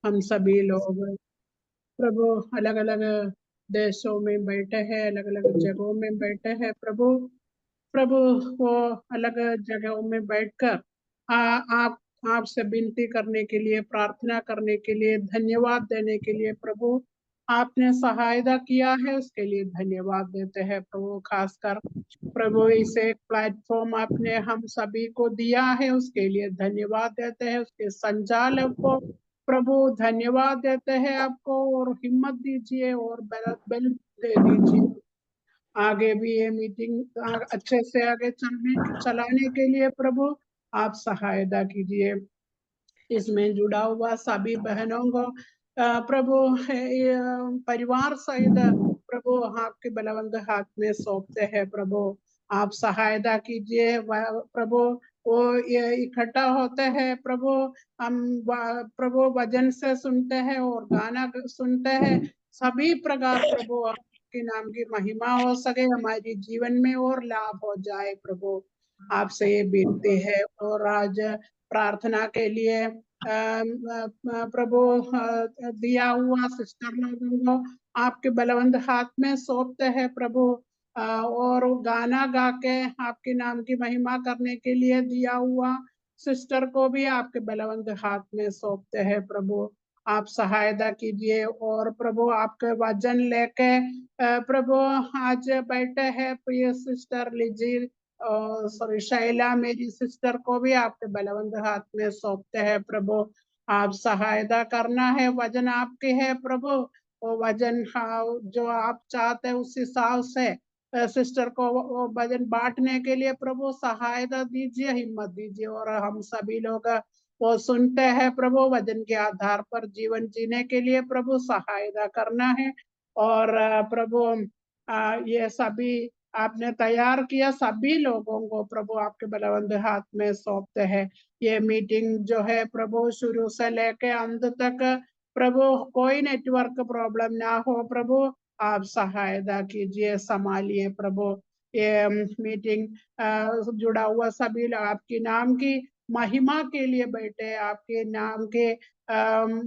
हम सभी लोग प्रभु अलग अलग देशों में बैठे हैं, अलग अलग जगहों में बैठे हैं प्रभु। प्रभु वो अलग जगहों में बैठकर आप आपसे विनती करने के लिए, प्रार्थना करने के लिए, धन्यवाद देने के लिए प्रभु आपने सहायता किया है, उसके लिए धन्यवाद देते हैं प्रभु। खासकर प्रभु इस एक प्लेटफॉर्म आपने हम सभी को दिया है, उसके लिए धन्यवाद देते हैं। उसके संचालक को प्रभु धन्यवाद देते हैं आपको, और हिम्मत दीजिए और बल दे दीजिए। आगे भी ये मीटिंग अच्छे से आगे चलाने के लिए प्रभु आप सहायता कीजिए। इसमें जुड़ा हुआ सभी बहनों को प्रभु परिवार सहित प्रभु आपके बलवंत हाथ में सौंपते हैं प्रभु। आप सहायता कीजिए प्रभु। वो ये इकट्ठा होते हैं प्रभु, हम प्रभु भजन से सुनते हैं और गाना सुनते हैं। सभी प्रकार प्रभु आपके नाम की महिमा हो सके हमारी जीवन में और लाभ हो जाए प्रभु। आपसे ये विनती है। और आज प्रार्थना के लिए प्रभु दिया हुआ सिस्टर लोगों को आपके बलवंत हाथ में सौंपते हैं प्रभु। और गाना गा के आपके नाम की महिमा करने के लिए दिया हुआ सिस्टर को भी आपके बलवंत हाथ में सौंपते हैं प्रभु। आप सहायता कीजिए। और प्रभु आपके वचन लेके प्रभु आज बैठे हैं प्रिय सिस्टर लिजी, सॉरी शैला मेरी सिस्टर को भी आपके बलवंत हाथ में सौंपते हैं प्रभु। आप सहायता करना है, वजन आपके है प्रभु। वो वजन जो आप चाहते हैं उस हिसाब से सिस्टर को वो वजन बांटने के लिए प्रभु सहायता दीजिए, हिम्मत दीजिए। और हम सभी लोग वो सुनते हैं प्रभु, वजन के आधार पर जीवन जीने के लिए प्रभु सहायता करना है। और प्रभु ये सभी आपने तैयार किया सभी लोगों को प्रभु आपके बलवंत हाथ में सौंपते हैं। ये मीटिंग जो है प्रभु शुरू से लेके अंत तक प्रभु कोई नेटवर्क प्रॉब्लम ना हो प्रभु। आप सहायता कीजिए, संभालिए प्रभु। ये मीटिंग जुड़ा हुआ सभी लोग आपके नाम की महिमा के लिए बैठे, आपके नाम के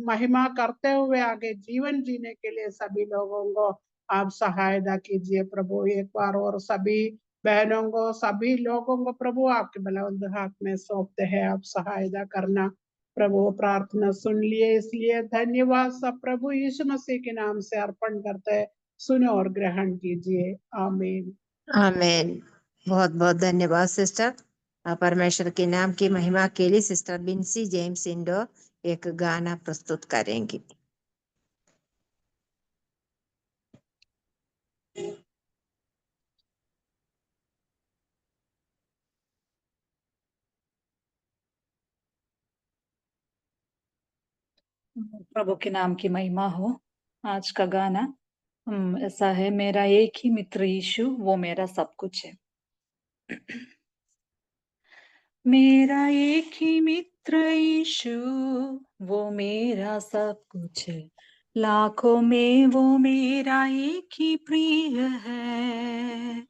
महिमा करते हुए आगे जीवन जीने के लिए सभी लोगों को आप सहायता कीजिए प्रभु। एक बार और सभी बहनों को, सभी लोगों को प्रभु आपके बलवंत हाथ में सौंपते हैं, आप सहायता करना प्रभु। प्रार्थना सुन लिए इसलिए धन्यवाद। सब प्रभु यीशु मसीह के नाम से अर्पण करते हैं, सुनो और ग्रहण कीजिए। आमीन। आमीन। बहुत बहुत धन्यवाद सिस्टर। परमेश्वर के नाम की महिमा के लिए सिस्टर बिन्सी जेम्स इंडो एक गाना प्रस्तुत करेंगी। प्रभु के नाम की महिमा हो। आज का गाना ऐसा है, मेरा एक ही मित्र यीशु वो मेरा सब कुछ है। मेरा एक ही मित्र यीशु वो मेरा सब कुछ है, लाखों में वो मेरा एक ही प्रिय है।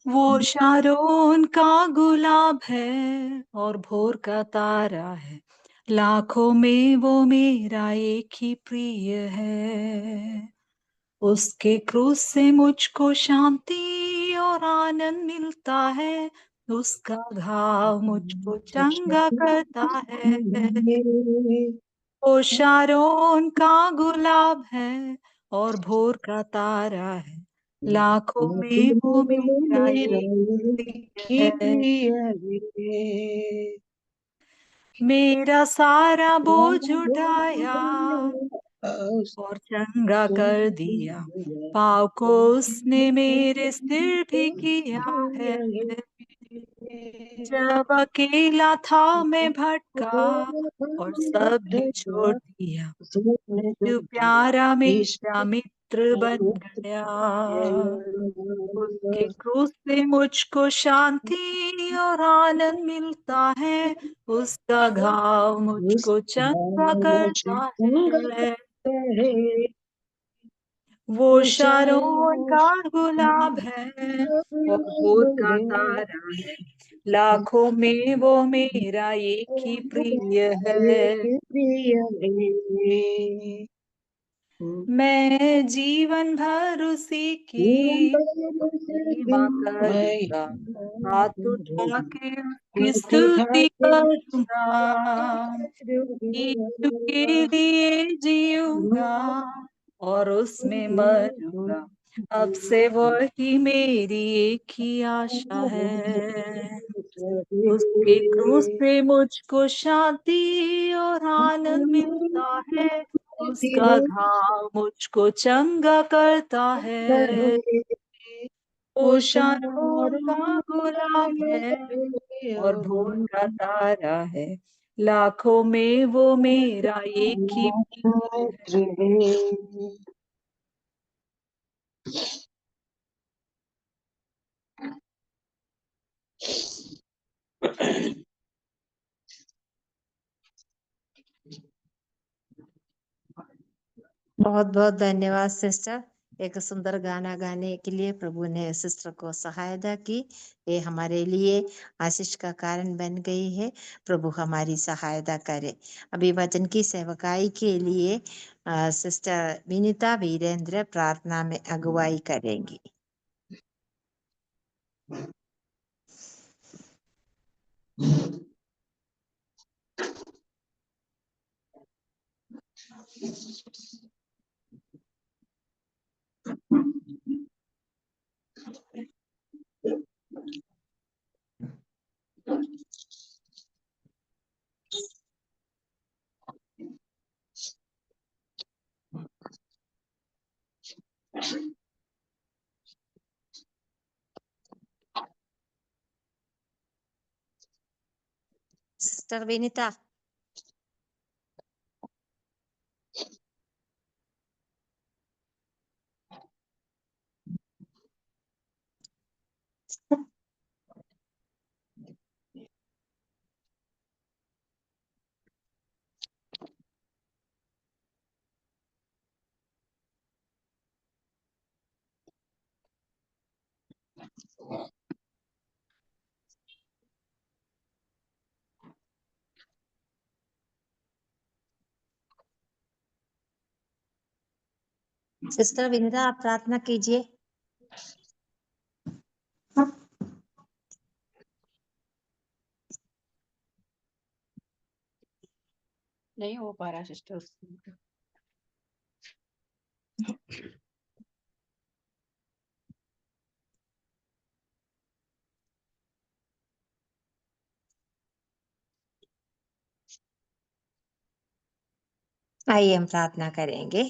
वो शारोन का गुलाब है और भोर का तारा है, लाखों में वो मेरा एक ही प्रिय है। उसके क्रूस से मुझको शांति और आनंद मिलता है, उसका घाव मुझको चंगा करता है। वो शारोन का गुलाब है और भोर का तारा है, लाखों में वो मेरा एक है। मेरा सारा बोझ उठाया और चंगा कर दिया, पाव को उसने मेरे सिर भी किया है। जब अकेला था मैं भटका और सब ने छोड़ दिया, जो प्यारा मेरा मित्र बन गया। उसके क्रूस से मुझको शांति और आनंद मिलता है, उसका घाव मुझको चंगा करता है। वो शारोन का गुलाब है और भोर का तारा है, लाखों में वो मेरा एक ही प्रिय है। मैं जीवन भर उसी की महिमा करूंगा, हाथ उठा के उसकी स्तुति करूंगा, यीशु के लिए जीऊंगा और उसमें मरूंगा, अब से वही मेरी एक ही आशा है। उसके क्रूस से मुझको शांति और आनंद मिलता है, उसका घाव मुझको चंगा करता है। वो शारोन का गुलाब है और भोर का तारा है, लाखों में वो मेरा एक ही प्रिय है। बहुत बहुत धन्यवाद सिस्टर। एक सुंदर गाना गाने के लिए प्रभु ने सिस्टर को सहायता की। ये हमारे लिए आशीष का कारण बन गई है। प्रभु हमारी सहायता करे। अभी वचन की सेवकाई के लिए सिस्टर विनीता वीरेंद्र प्रार्थना में अगुवाई करेंगी। सिस्टर विनीता। सिस्टर विनीता आप प्रार्थना कीजिए। नहीं हो पा रहा सिस्टर। आइए हम प्रार्थना करेंगे।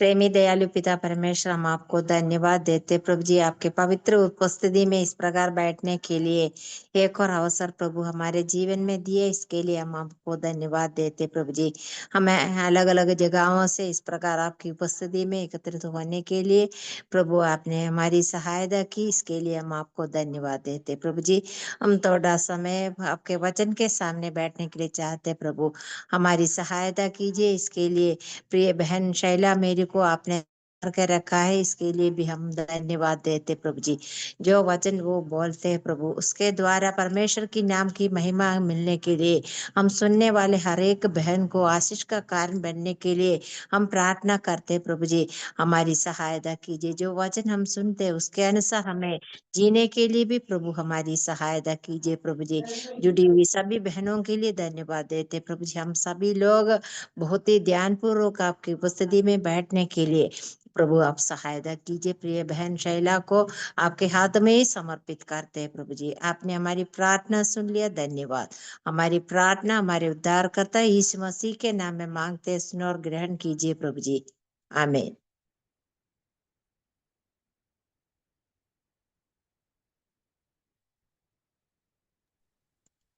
प्रेमी दयालु पिता परमेश्वर, हम आपको धन्यवाद देते प्रभु जी, आपके पवित्र उपस्थिति में इस प्रकार बैठने के लिए एक और अवसर प्रभु हमारे जीवन में दिए, इसके लिए हम आपको धन्यवाद देते प्रभु जी। हमें अलग अलग जगहों से इस प्रकार आपकी उपस्थिति में एकत्रित होने के लिए प्रभु आपने हमारी सहायता की, इसके लिए हम आपको धन्यवाद देते प्रभु जी। हम थोड़ा समय आपके वचन के सामने बैठने के लिए चाहते प्रभु, हमारी सहायता कीजिए। इसके लिए प्रिय बहन शैला मेरी को आपने करके रखा है, इसके लिए भी हम धन्यवाद देते प्रभु जी। जो वचन वो बोलते हैं प्रभु, उसके द्वारा परमेश्वर की नाम की महिमा मिलने के लिए, हम सुनने वाले हर एक बहन को आशीष का कारण बनने के लिए हम प्रार्थना करते प्रभु जी। हमारी सहायता कीजिए। जो वचन हम सुनते हैं उसके अनुसार हमें जीने के लिए भी प्रभु हमारी सहायता कीजिए प्रभु जी। जुड़ी हुई सभी बहनों के लिए धन्यवाद देते प्रभु जी। हम सभी लोग बहुत ही ध्यानपूर्वक आपकी उपस्थिति में बैठने के लिए प्रभु आप सहायता कीजिए। प्रिय बहन शैला को आपके हाथ में ही समर्पित करते हैं प्रभु जी। आपने हमारी प्रार्थना सुन लिया, धन्यवाद। हमारी प्रार्थना हमारे उद्धारकर्ता यीशु मसीह के नाम में मांगते हैं, सुनो और ग्रहण कीजिए प्रभु जी, आमीन।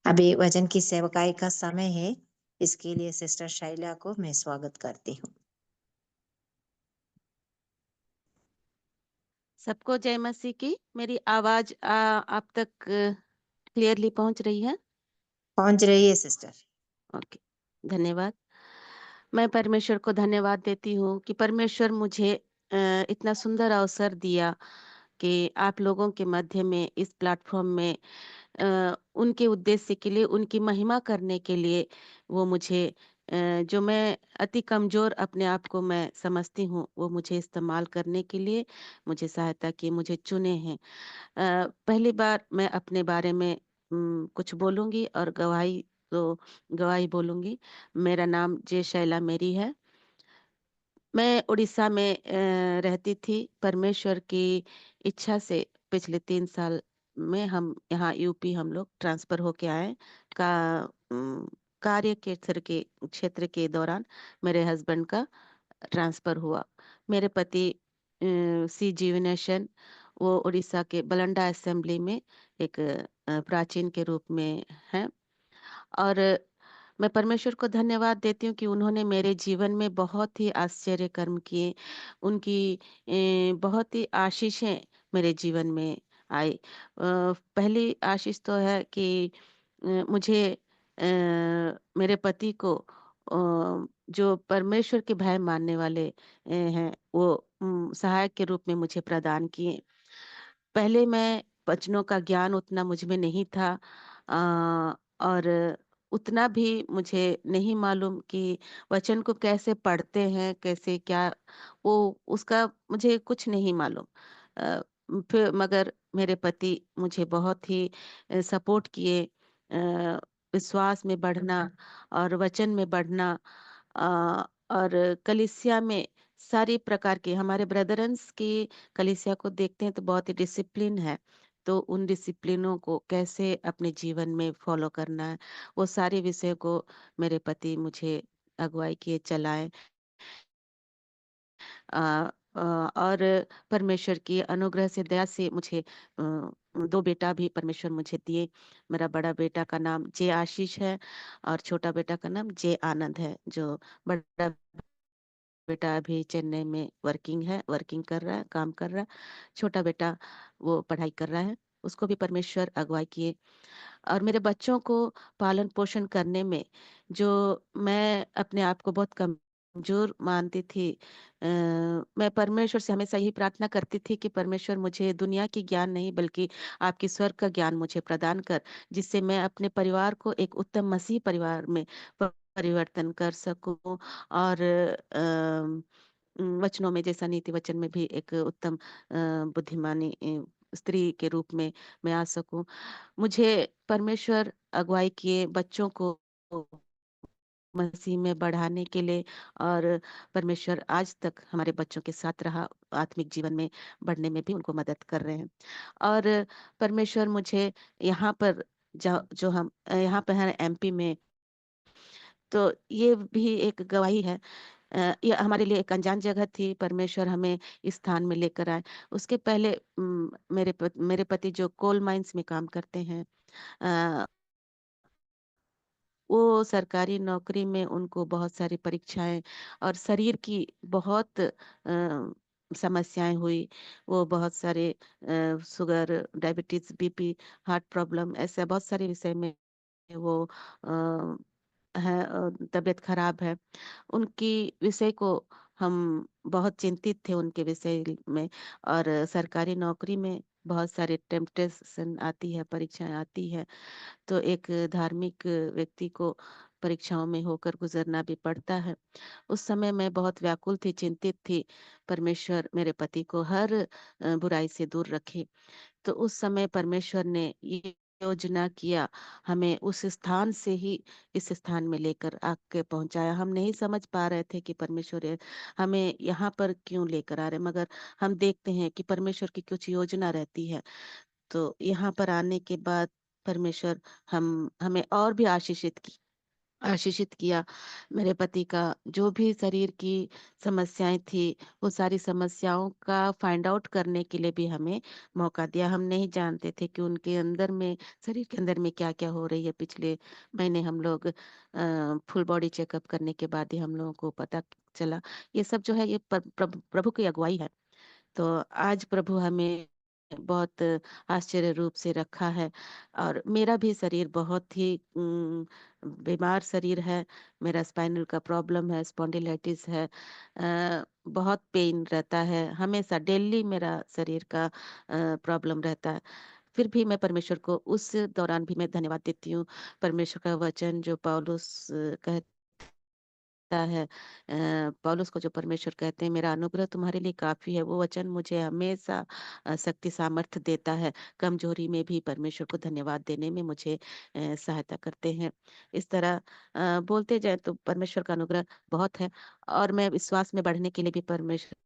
अभी वचन की सेवकाई का समय है, इसके लिए सिस्टर शैला को मैं स्वागत करती हूँ। सबको जय मसीह की। मेरी आवाज आप तक क्लियरली पहुंच रही है? पहुंच रही है सिस्टर। ओके, धन्यवाद। मैं परमेश्वर को धन्यवाद देती हूँ कि परमेश्वर मुझे इतना सुंदर अवसर दिया कि आप लोगों के मध्य में इस प्लेटफ़ॉर्म में उनके उद्देश्य के लिए, उनकी महिमा करने के लिए वो मुझे जो मैं अति कमज़ोर अपने आप को मैं समझती हूँ, वो मुझे इस्तेमाल करने के लिए मुझे सहायता की, मुझे चुने हैं। पहली बार मैं अपने बारे में कुछ बोलूँगी और गवाही बोलूँगी। मेरा नाम जे शैला मेरी है। मैं उड़ीसा में रहती थी। परमेश्वर की इच्छा से पिछले 3 साल में हम यहाँ यूपी हम लोग ट्रांसफ़र होके आए। का उम, कार्य क्षेत्र के दौरान मेरे हस्बैंड का ट्रांसफ़र हुआ। मेरे पति सी जीवनेशन वो उड़ीसा के बलंडा असेंबली में एक प्राचीन के रूप में हैं। और मैं परमेश्वर को धन्यवाद देती हूँ कि उन्होंने मेरे जीवन में बहुत ही आश्चर्य कर्म किए। उनकी बहुत ही आशीषें मेरे जीवन में आई। पहली आशीष तो है कि मुझे मेरे पति को जो परमेश्वर के भय मानने वाले हैं, वो सहायक के रूप में मुझे प्रदान किए। पहले मैं वचनों का ज्ञान उतना मुझ में नहीं था और उतना भी मुझे नहीं मालूम कि वचन को कैसे पढ़ते हैं, कैसे क्या वो उसका मुझे कुछ नहीं मालूम। फिर मगर मेरे पति मुझे बहुत ही सपोर्ट किए विश्वास में बढ़ना और वचन में बढ़ना और कलीसिया में सारी प्रकार के हमारे ब्रदरन्स की कलीसिया को देखते हैं तो बहुत ही डिसिप्लिन है। तो उन डिसिप्लिनों को कैसे अपने जीवन में फॉलो करना है, वो सारे विषय को मेरे पति मुझे अगुवाई किए चलाएँ। अ और परमेश्वर की अनुग्रह से, दया से मुझे 2 बेटा भी परमेश्वर मुझे दिए। मेरा बड़ा बेटा का नाम जे आशीष है और छोटा बेटा का नाम जे आनंद है, जो बड़ा बेटा अभी चेन्नई में वर्किंग कर रहा है, काम कर रहा है। छोटा बेटा वो पढ़ाई कर रहा है, उसको भी परमेश्वर अगुवाई किए। और मेरे बच्चों को पालन-पोषण करने में जो मैं अपने आप को बहुत कमज़ोर मानती थी मैं परमेश्वर से हमेशा यही प्रार्थना करती थी कि परमेश्वर मुझे दुनिया की ज्ञान नहीं बल्कि आपके स्वर्ग का ज्ञान मुझे प्रदान कर, जिससे मैं अपने परिवार को एक उत्तम मसीह परिवार में परिवर्तन कर सकूँ और वचनों में जैसा नीति वचन में भी एक उत्तम बुद्धिमानी स्त्री के रूप में मैं आ सकूँ। मुझे परमेश्वर अगुवाई किए बच्चों को मसीह में बढ़ाने के लिए और परमेश्वर आज तक हमारे बच्चों के साथ रहा, आत्मिक जीवन में बढ़ने में भी उनको मदद कर रहे हैं। और परमेश्वर मुझे यहाँ पर जो जो हम यहाँ पे हैं एमपी में, तो ये भी एक गवाही है। ये हमारे लिए एक अनजान जगह थी, परमेश्वर हमें इस स्थान में लेकर आए। उसके पहले मेरे पति जो कोल माइन्स में काम करते हैं अ, वो सरकारी नौकरी में उनको बहुत सारी परीक्षाएँ और शरीर की बहुत समस्याएँ हुई। वो बहुत सारे sugar, diabetes, BP, heart problem ऐसे बहुत सारे विषय में वो अ, तबीयत खराब है। उनकी विषय को हम बहुत चिंतित थे उनके विषय में और सरकारी नौकरी में बहुत सारे टेम्पटेशन आती है, परीक्षाएँ आती है। तो एक धार्मिक व्यक्ति को परीक्षाओं में होकर गुजरना भी पड़ता है। उस समय मैं बहुत व्याकुल थी, चिंतित थी, परमेश्वर मेरे पति को हर बुराई से दूर रखे। तो उस समय परमेश्वर ने ये योजना किया, हमें उस स्थान से ही इस स्थान में लेकर आके पहुँचाया। हम नहीं समझ पा रहे थे कि परमेश्वर हमें यहाँ पर क्यों लेकर आ रहे हैं, मगर हम देखते हैं कि परमेश्वर की कुछ योजना रहती है। तो यहाँ पर आने के बाद परमेश्वर हम हमें और भी आशीषित किया। मेरे पति का जो भी शरीर की समस्याएँ थी, वो सारी समस्याओं का फाइंड आउट करने के लिए भी हमें मौका दिया। हम नहीं जानते थे कि उनके अंदर में शरीर के अंदर में क्या-क्या हो रही है। पिछले महीने हम लोग फुल बॉडी चेकअप करने के बाद ही हम लोगों को पता चला। ये सब जो है ये प्रभु की अगुवाई है। तो आज प्रभु हमें बहुत आश्चर्य रूप से रखा है। और मेरा भी शरीर बहुत ही बीमार शरीर है। मेरा स्पाइनल का प्रॉब्लम है, स्पॉन्डिलाइटिस है। बहुत पेन रहता है, हमेशा डेली मेरा शरीर का प्रॉब्लम रहता है। फिर भी मैं परमेश्वर को उस दौरान भी मैं धन्यवाद देती हूँ। परमेश्वर का वचन जो पौलुस कहता है, पौलुस को जो परमेश्वर कहते हैं, मेरा अनुग्रह तुम्हारे लिए काफी है, वो वचन मुझे हमेशा शक्ति सामर्थ्य देता है। कमजोरी में भी परमेश्वर को धन्यवाद देने में मुझे सहायता करते हैं। इस तरह बोलते जाए तो परमेश्वर का अनुग्रह बहुत है। और मैं विश्वास में बढ़ने के लिए भी परमेश्वर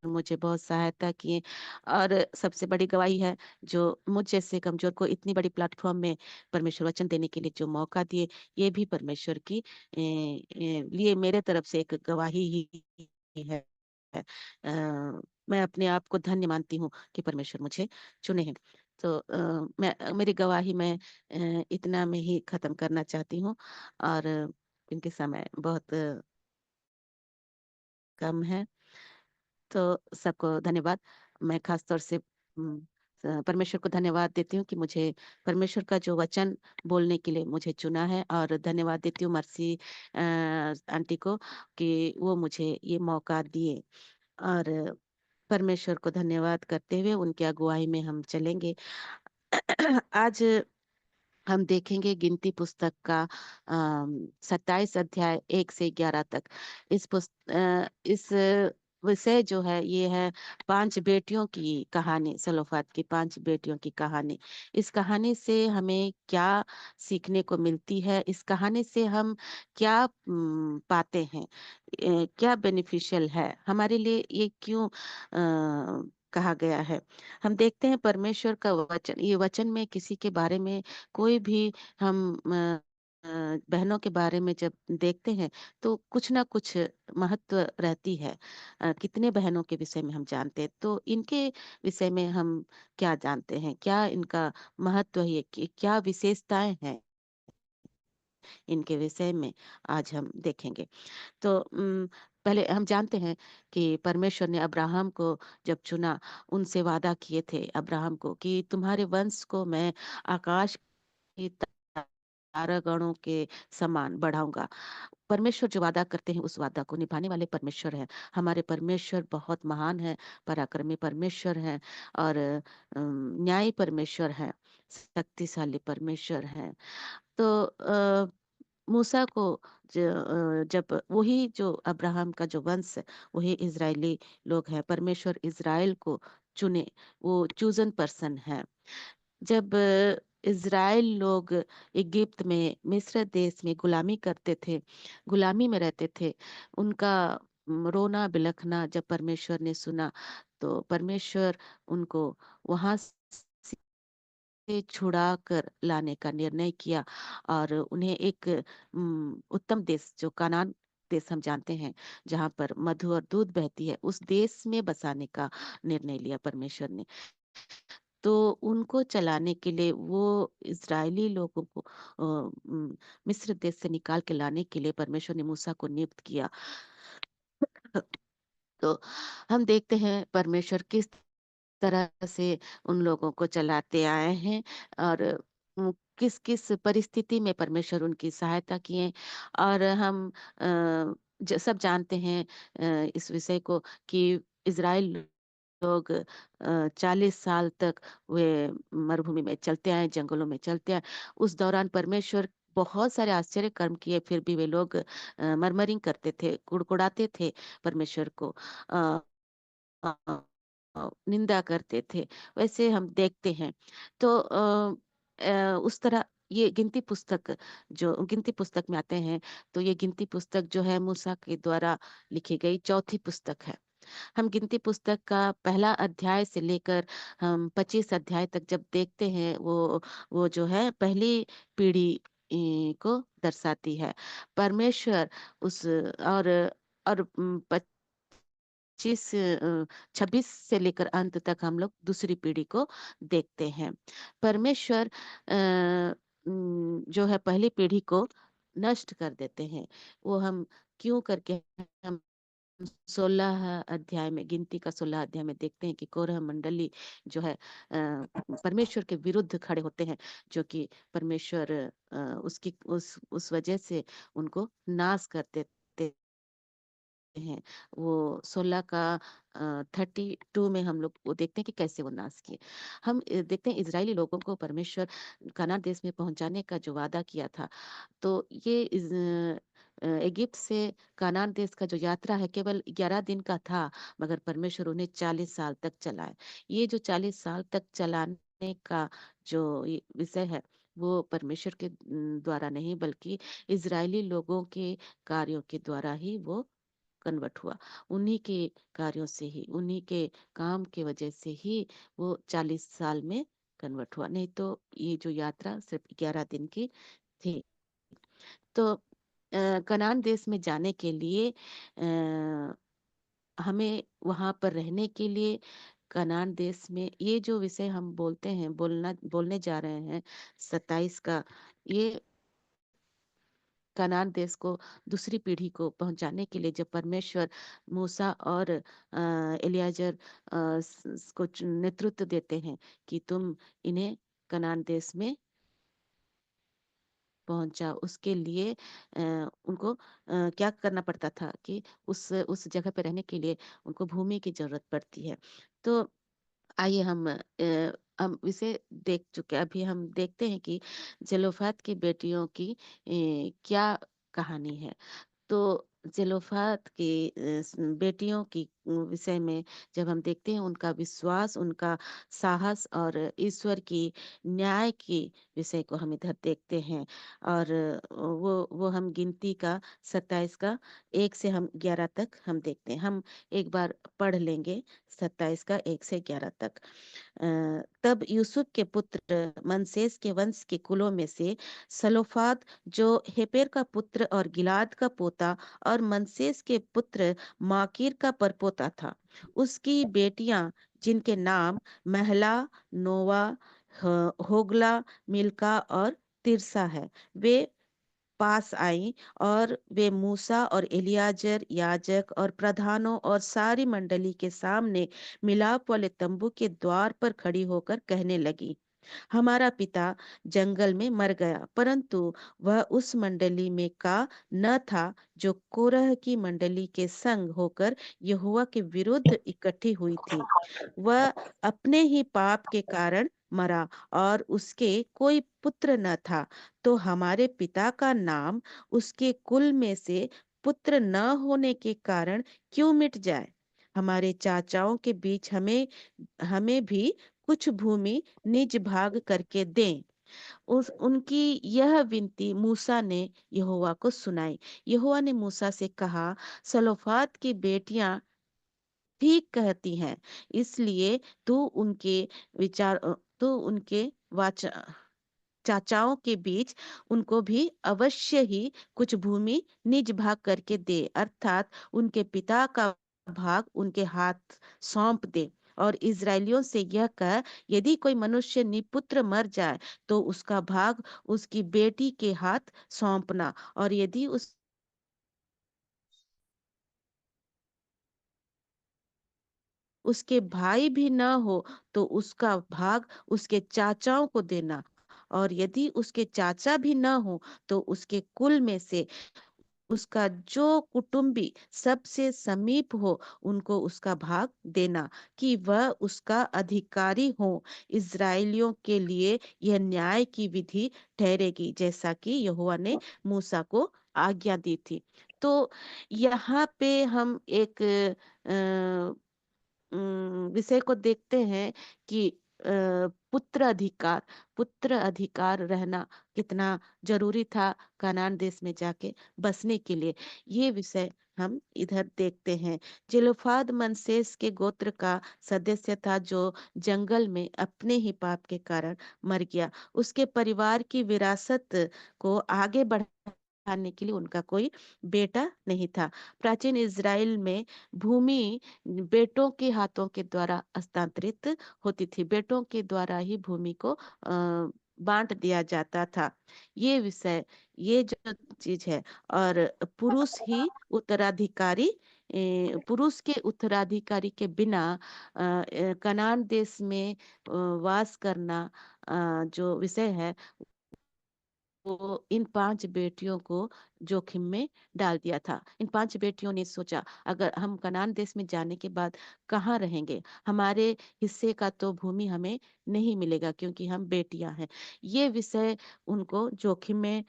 मुझे बहुत सहायता किए। और सबसे बड़ी गवाही है, जो मुझ जैसे कमजोर को इतनी बड़ी प्लेटफॉर्म में परमेश्वर वचन देने के लिए जो मौका दिए, ये भी परमेश्वर की लिए मेरे तरफ से एक गवाही ही है। मैं अपने आप को धन्य मानती हूँ कि परमेश्वर मुझे चुने हैं। तो मैं मेरी गवाही मैं इतना में ही खत्म करना चाहती हूँ। और क्योंकि समय बहुत कम है, तो सबको धन्यवाद। मैं खास तौर से परमेश्वर को धन्यवाद देती हूँ कि मुझे परमेश्वर का जो वचन बोलने के लिए मुझे चुना है। और धन्यवाद देती हूँ मर्सी आंटी को कि वो मुझे ये मौका दिए। और परमेश्वर को धन्यवाद करते हुए उनकी अगुवाई में हम चलेंगे। आज हम देखेंगे गिनती पुस्तक का 27 अध्याय 1 से 11 तक। इस विषय जो है ये है 5 बेटियों की कहानी, सलोफात की 5 बेटियों की कहानी। इस कहानी से हमें क्या सीखने को मिलती है, इस कहानी से हम क्या पाते हैं, क्या बेनिफिशियल है हमारे लिए, ये क्यों कहा गया है। हम देखते हैं परमेश्वर का वचन, ये वचन में किसी के बारे में कोई भी हम बहनों के बारे में जब देखते हैं तो कुछ ना कुछ महत्व रहती है। कितने बहनों के विषय में हम जानते हैं, तो इनके विषय में हम क्या जानते हैं, क्या इनका महत्व है, क्या विशेषताएं हैं इनके विषय में, आज हम देखेंगे। तो पहले हम जानते हैं कि परमेश्वर ने अब्राहम को जब चुना, उनसे वादा किए थे अब्राहम को कि तुम्हारे वंश को मैं आकाश की तारागणों के समान बढ़ाऊंगा। परमेश्वर जो वादा करते हैं उस वादा को निभाने वाले परमेश्वर हैं। हमारे परमेश्वर बहुत महान है, पराक्रमी परमेश्वर हैं। और न्यायी परमेश्वर हैं, शक्तिशाली परमेश्वर हैं। तो मूसा को जब वही जो अब्राहम का जो वंश है, वही इजरायली लोग हैं, परमेश्वर इजराइल को चुने, वो चूजन पर्सन है। जब इजराइल लोग इजिप्त में, मिस्र देश में गुलामी करते थे, गुलामी में रहते थे, उनका रोना बिलखना जब परमेश्वर ने सुना, तो परमेश्वर उनको वहां से छुड़ा कर लाने का निर्णय किया। और उन्हें एक उत्तम देश जो कनान देश हम जानते हैं, जहाँ पर मधु और दूध बहती है, उस देश में बसाने का निर्णय लिया परमेश्वर ने। तो उनको चलाने के लिए, वो इजरायली लोगों को मिस्र देश से निकाल के लाने के लिए परमेश्वर ने मूसा को नियुक्त किया। तो हम देखते हैं परमेश्वर किस तरह से उन लोगों को चलाते आए हैं। और किस किस परिस्थिति में परमेश्वर उनकी सहायता किए। और हम सब जानते हैं इस विषय को कि इज़राइल लोग 40 साल तक वे मरुभूमि में चलते आए, जंगलों में चलते आए। उस दौरान परमेश्वर बहुत सारे आश्चर्य कर्म किए, फिर भी वे लोग मरमरिंग करते थे, कुड़कुड़ाते थे परमेश्वर को, अ, निंदा करते थे। वैसे हम देखते हैं। तो उस तरह ये गिनती पुस्तक, जो गिनती पुस्तक में आते हैं, तो ये गिनती पुस्तक जो है मूसा के द्वारा लिखी गई चौथी पुस्तक है। हम गिनती पुस्तक का पहला अध्याय से लेकर हम 25 अध्याय तक जब देखते हैं, वो जो है पहली पीढ़ी को दर्शाती है। परमेश्वर उस और 26 से लेकर अंत तक हम लोग दूसरी पीढ़ी को देखते हैं। परमेश्वर जो है पहली पीढ़ी को नष्ट कर देते हैं। वो हम क्यों करके हम 16 अध्याय में, गिनती का 16 अध्याय में देखते हैं कि कोरह मंडली जो है परमेश्वर के विरुद्ध खड़े होते हैं, जो कि परमेश्वर उसकी उस वजह से उनको नाश कर देते हैं। वो 16 का 32 में हम लोग वो देखते हैं कि कैसे वो नाश किए। हम देखते हैं इजरायली लोगों को परमेश्वर कनान देश में पहुंचाने का जो वादा किया था, तो ये इजिप्ट से कनान देश का जो यात्रा है केवल 11 दिन का था, मगर परमेश्वर उन्हें 40 साल तक चलाए। ये जो 40 साल तक चलाने का जो विषय है, वो परमेश्वर के द्वारा नहीं, बल्कि इजरायली लोगों के कार्यों के द्वारा ही वो कन्वर्ट हुआ। उन्हीं के कार्यों से ही, उन्हीं के काम के वजह से ही वो 40 साल में कन्वर्ट हुआ, नहीं तो ये जो यात्रा सिर्फ 11 दिन की थी। तो कनान देश में जाने के लिए हमें वहां पर रहने के लिए, कनान देश में ये जो विषय हम बोलते हैं, बोलने जा रहे हैं 27 का, ये कनान देश को दूसरी पीढ़ी को पहुंचाने के लिए जब परमेश्वर मूसा और एलियाजर को नेतृत्व देते हैं कि तुम इन्हें कनान देश में पहुंचा, उसके लिए उनको क्या करना पड़ता था कि उस जगह पे रहने के लिए उनको भूमि की जरूरत पड़ती है। तो आइए हम इसे देख चुके, अभी हम देखते हैं कि जेलोफात की बेटियों की क्या कहानी है। तो जेलोफात की बेटियों की विषय में जब हम देखते हैं, उनका विश्वास, उनका साहस और ईश्वर की न्याय की विषय को हम इधर देखते हैं। और वो हम गिनती का 27 का 1 से हम 11 तक हम देखते हैं। हम एक बार पढ़ लेंगे 27 का 1 से 11 तक। तब यूसुफ के पुत्र मनसेस के वंश के कुलों में से सलोफाद, जो हेपेर का पुत्र और गिलाद का पोता और मनसेस के पुत्र माकीर का परपोता था, उसकी बेटियां जिनके नाम महला, नोवा, होगला, मिल्का और तिरसा है, वे पास आई। और वे मूसा और एलियाजर याजक और प्रधानों और सारी मंडली के सामने मिलाप वाले तंबू के द्वार पर खड़ी होकर कहने लगी, हमारा पिता जंगल में मर गया, परंतु वह उस मंडली में का न था जो कोरह की मंडली के संग होकर यहोवा के विरुद्ध इकट्ठी हुई थी। वह अपने ही पाप के कारण मरा और उसके कोई पुत्र न था, तो हमारे पिता का नाम उसके कुल में से पुत्र न होने के कारण क्यों मिट जाए। हमारे चाचाओं के बीच हमें हमें भी कुछ भूमि निज भाग करके दें। उस उनकी यह विनती मूसा ने यहोवा को सुनाई। यहोवा ने मूसा से कहा, सलोफाद की बेटियां ठीक कहती हैं, इसलिए तू उनके वाचा चाचाओं के बीच उनको भी अवश्य ही कुछ भूमि निज भाग करके दे, अर्थात उनके पिता का भाग उनके हाथ सौंप दे। और इजरायलियों से यह कह, यदि कोई मनुष्य निपुत्र मर जाए तो उसका भाग उसकी बेटी के हाथ सौंपना, और यदि उसके भाई भी न हो तो उसका भाग उसके चाचाओं को देना, और यदि उसके चाचा भी न हो तो उसके कुल में से उसका जो कुटुंबी सबसे समीप हो उनको उसका भाग देना, कि वह उसका अधिकारी हो। इजरायलियों के लिए यह न्याय की विधि ठहरेगी, जैसा कि यहोवा ने मूसा को आज्ञा दी थी। तो यहाँ पे हम एक विषय को देखते हैं कि पुत्र अधिकार रहना कितना जरूरी था कनान देश में जाके बसने के लिए। ये विषय हम इधर देखते हैं। जेलोफाद मनसेस के गोत्र का सदस्य था, जो जंगल में अपने ही पाप के कारण मर गया। उसके परिवार की विरासत को आगे बढ़ाने के लिए उनका कोई बेटा नहीं था। प्राचीन इज़राइल में भूमि बेटों के हाथों के द्वारा हस्तांतरित होती थी, बेटों के द्वारा ही भूमि को बांट दिया जाता था। ये विषय, ये जो चीज है, और पुरुष ही उत्तराधिकारी पुरुष के उत्तराधिकारी के बिना कनान देश में वास करना जो विषय है वो इन 5 बेटियों को जोखिम में डाल दिया था। इन 5 बेटियों ने सोचा अगर हम कनान देश में जाने के बाद कहाँ रहेंगे? हमारे हिस्से का तो भूमि हमें नहीं मिलेगा क्योंकि हम बेटियां हैं। ये विषय उनको जोखिम में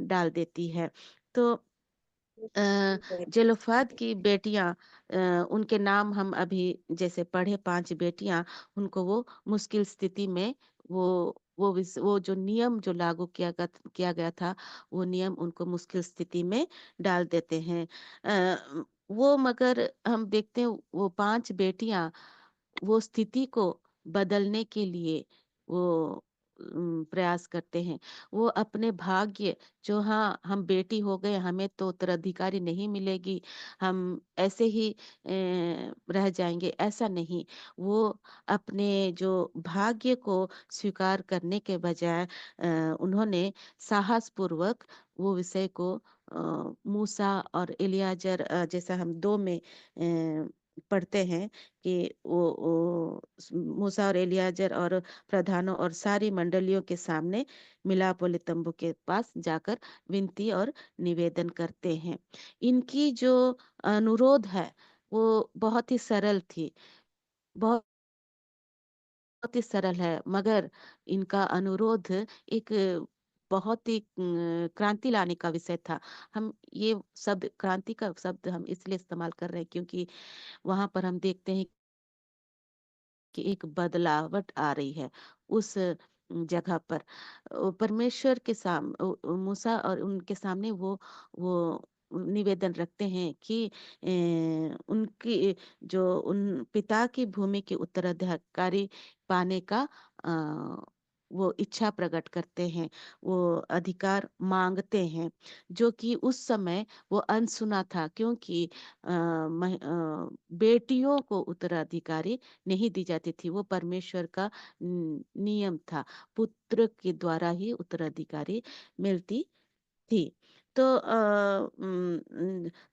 डाल देती है। तो जेलोफाद की बेटियां उनके नाम हम अभी जैसे पढ़े 5 बेटियां उनको वो मुश्किल स्थिति में वो वो जो नियम जो लागू किया गया था वो नियम उनको मुश्किल स्थिति में डाल देते हैं। वो मगर हम देखते हैं वो 5 बेटियां वो स्थिति को बदलने के लिए वो प्रयास करते हैं। वो अपने भाग्य जो हाँ हम बेटी हो गए हमें तो उत्तराधिकारी नहीं मिलेगी, हम ऐसे ही रह जाएंगे, ऐसा नहीं। वो अपने जो भाग्य को स्वीकार करने के बजाय उन्होंने साहस पूर्वक वो विषय को मूसा और एलियाजर जैसा हम 2 में पढ़ते हैं कि मूसा और एलियाजर और प्रधानों और सारी मंडलियों के सामने मिलाप वाले तंबू के पास जाकर विनती और निवेदन करते हैं। इनकी जो अनुरोध है वो बहुत ही सरल थी, बहुत बहुत ही सरल है, मगर इनका अनुरोध एक बहुत ही क्रांति लाने का विषय था। हम ये शब्द क्रांति का शब्द हम इसलिए इस्तेमाल कर रहे हैं क्योंकि वहां पर हम देखते हैं कि एक बदलावट आ रही है उस जगह पर। परमेश्वर के मूसा और उनके सामने वो निवेदन रखते हैं कि उनकी जो उन पिता की भूमि के उत्तराधिकारी पाने का अ, वो इच्छा प्रकट करते हैं, वो अधिकार मांगते हैं, जो कि उस समय वो अनसुना था क्योंकि बेटियों को उत्तराधिकारी नहीं दी जाती थी। वो परमेश्वर का नियम था, पुत्र के द्वारा ही उत्तराधिकारी मिलती थी। तो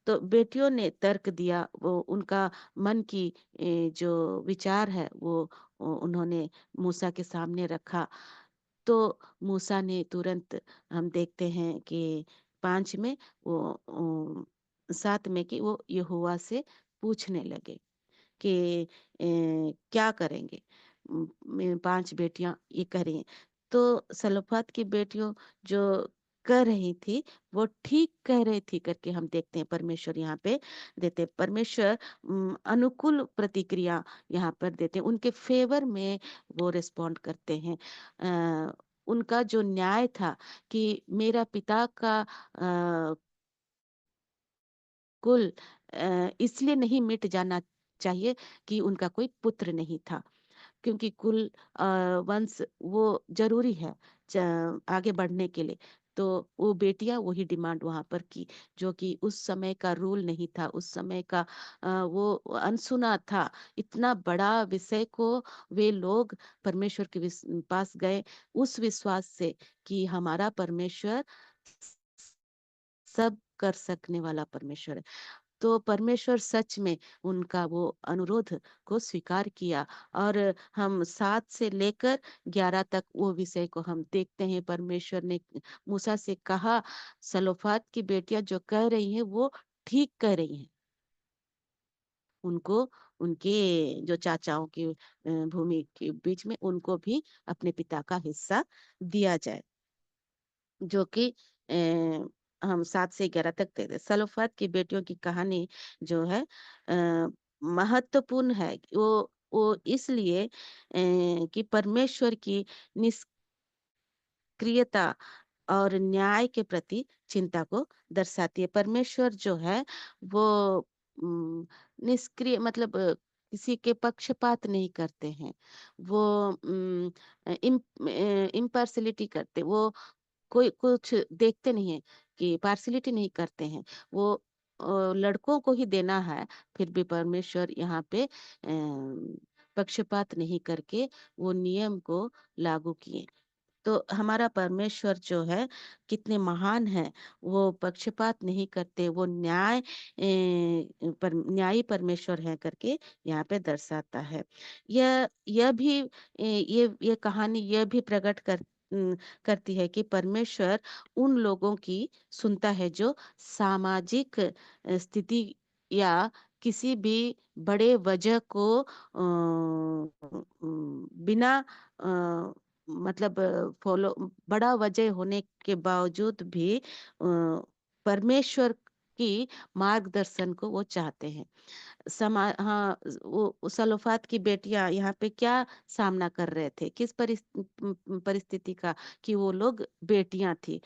तो बेटियों ने तर्क दिया, वो उनका मन की जो विचार है वो उन्होंने मूसा के सामने रखा। तो मूसा ने तुरंत हम देखते हैं कि 5 में वो 7 में कि वो यहोवा से पूछने लगे कि क्या करेंगे? 5 बेटियां ये कह रही हैं। तो सलोफात की बेटियों जो कह रही थी वो ठीक कह रही थी करके हम देखते हैं परमेश्वर यहाँ पे देते हैं। परमेश्वर अनुकूल प्रतिक्रिया यहाँ पर देते हैं, उनके फेवर में वो रिस्पॉन्ड करते हैं। उनका जो न्याय था कि मेरा पिता का कुल इसलिए नहीं मिट जाना चाहिए कि उनका कोई पुत्र नहीं था, क्योंकि कुल वंश वो जरूरी है आगे बढ़ने के लिए। तो वो बेटियां वही डिमांड वहां पर की, जो कि उस समय का रूल नहीं था, उस समय का वो अनसुना था। इतना बड़ा विषय को वे लोग परमेश्वर के पास गए उस विश्वास से कि हमारा परमेश्वर सब कर सकने वाला परमेश्वर है। तो परमेश्वर सच में उनका वो अनुरोध को स्वीकार किया। और हम 7 से लेकर 11 तक वो विषय को हम देखते हैं। परमेश्वर ने मूसा से कहा सलोफात की बेटियां जो कह रही हैं वो ठीक कह रही हैं, उनको उनके जो चाचाओं की भूमि के बीच में उनको भी अपने पिता का हिस्सा दिया जाए, जो कि हम 7 से 11 तक देखते हैं। सलोफात की बेटियों की कहानी जो है महत्वपूर्ण है। वो इसलिए कि परमेश्वर की निष्क्रियता और न्याय के प्रति चिंता को दर्शाती है। परमेश्वर जो है वो निष्क्रिय मतलब किसी के पक्षपात नहीं करते हैं। वो इम्पार्शलिटी करते, वो कोई कुछ देखते नहीं है कि पार्शियलिटी नहीं करते हैं। वो लड़कों को ही देना है, फिर भी परमेश्वर यहाँ पे पक्षपात नहीं करके वो नियम को लागू किए। तो हमारा परमेश्वर जो है कितने महान है, वो पक्षपात नहीं करते, वो न्यायी परमेश्वर है करके यहाँ पे दर्शाता है। यह भी ये कहानी यह भी प्रकट करती है कि परमेश्वर उन लोगों की सुनता है जो सामाजिक स्थिति या किसी भी बड़े वजह को बिना मतलब फॉलो बड़ा वजह होने के बावजूद भी परमेश्वर की मार्गदर्शन को वो चाहते हैं। वो सलोफात की बेटियां यहाँ पे क्या सामना कर रहे थे, किस परिस्थिति का, कि वो लोग बेटियां थी।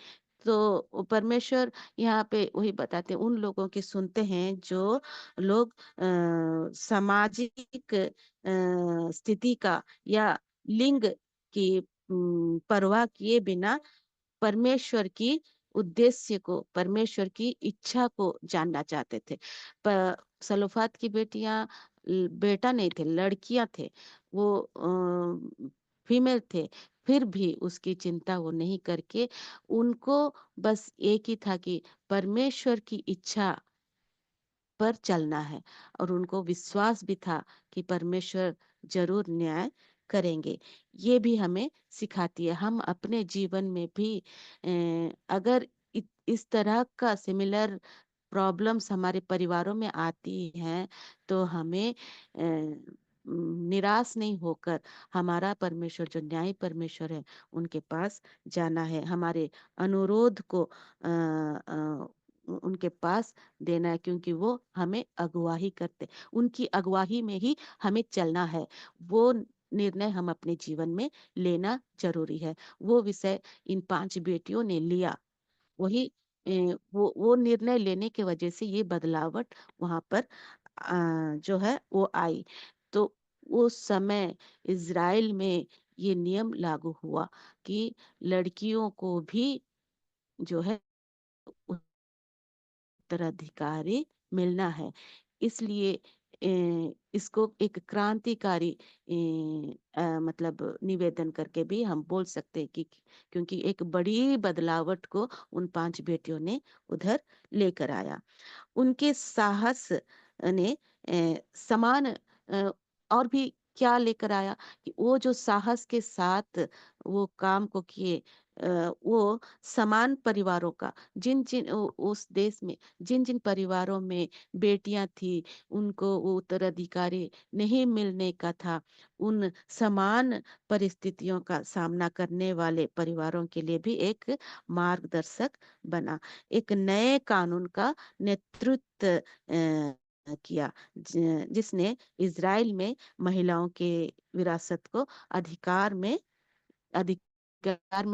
तो वो परमेश्वर यहाँ पे वही बताते हैं, उन लोगों की सुनते हैं जो लोग सामाजिक स्थिति का या लिंग की परवाह किए बिना परमेश्वर की उद्देश्य को, परमेश्वर की इच्छा को जानना चाहते थे। पर सलोफात की बेटियां बेटा नहीं थे, लड़कियां थे, वो फीमेल थे, फिर भी उसकी चिंता वो नहीं करके उनको बस एक ही था कि परमेश्वर की इच्छा पर चलना है, और उनको विश्वास भी था कि परमेश्वर जरूर न्याय करेंगे। ये भी हमें सिखाती है। हम अपने जीवन में भी अगर इस तरह का सिमिलर प्रॉब्लम्स हमारे परिवारों में आती हैं, तो हमें निराश नहीं होकर हमारा परमेश्वर जो न्यायी परमेश्वर है उनके पास जाना है, हमारे अनुरोध को उनके पास देना है, क्योंकि वो हमें अगुवाही करते, उनकी अगुवाही में ही हमें चलना है। वो निर्णय हम अपने जीवन में लेना जरूरी है। वो विषय इन 5 बेटियों ने लिया, वही वो निर्णय लेने के वजह से ये बदलावट वहां पर जो है वो आई। तो उस समय इज़राइल में ये नियम लागू हुआ कि लड़कियों को भी जो है उत्तराधिकारी मिलना है। इसलिए इसको एक क्रांतिकारी मतलब निवेदन करके भी हम बोल सकते हैं कि क्योंकि एक बड़ी बदलावट को उन 5 बेटियों ने उधर लेकर आया। उनके साहस ने समान और भी क्या लेकर आया कि वो जो साहस के साथ वो काम को किए, वो समान परिवारों का, जिन जिन उस देश में जिन जिन परिवारों में बेटियां थी, उनको वो उत्तराधिकारी नहीं मिलने का था, उन समान परिस्थितियों का सामना करने वाले परिवारों के लिए भी एक मार्गदर्शक बना, एक नए कानून का नेतृत्व किया, जिसने इज़राइल में महिलाओं के विरासत को अधिकार में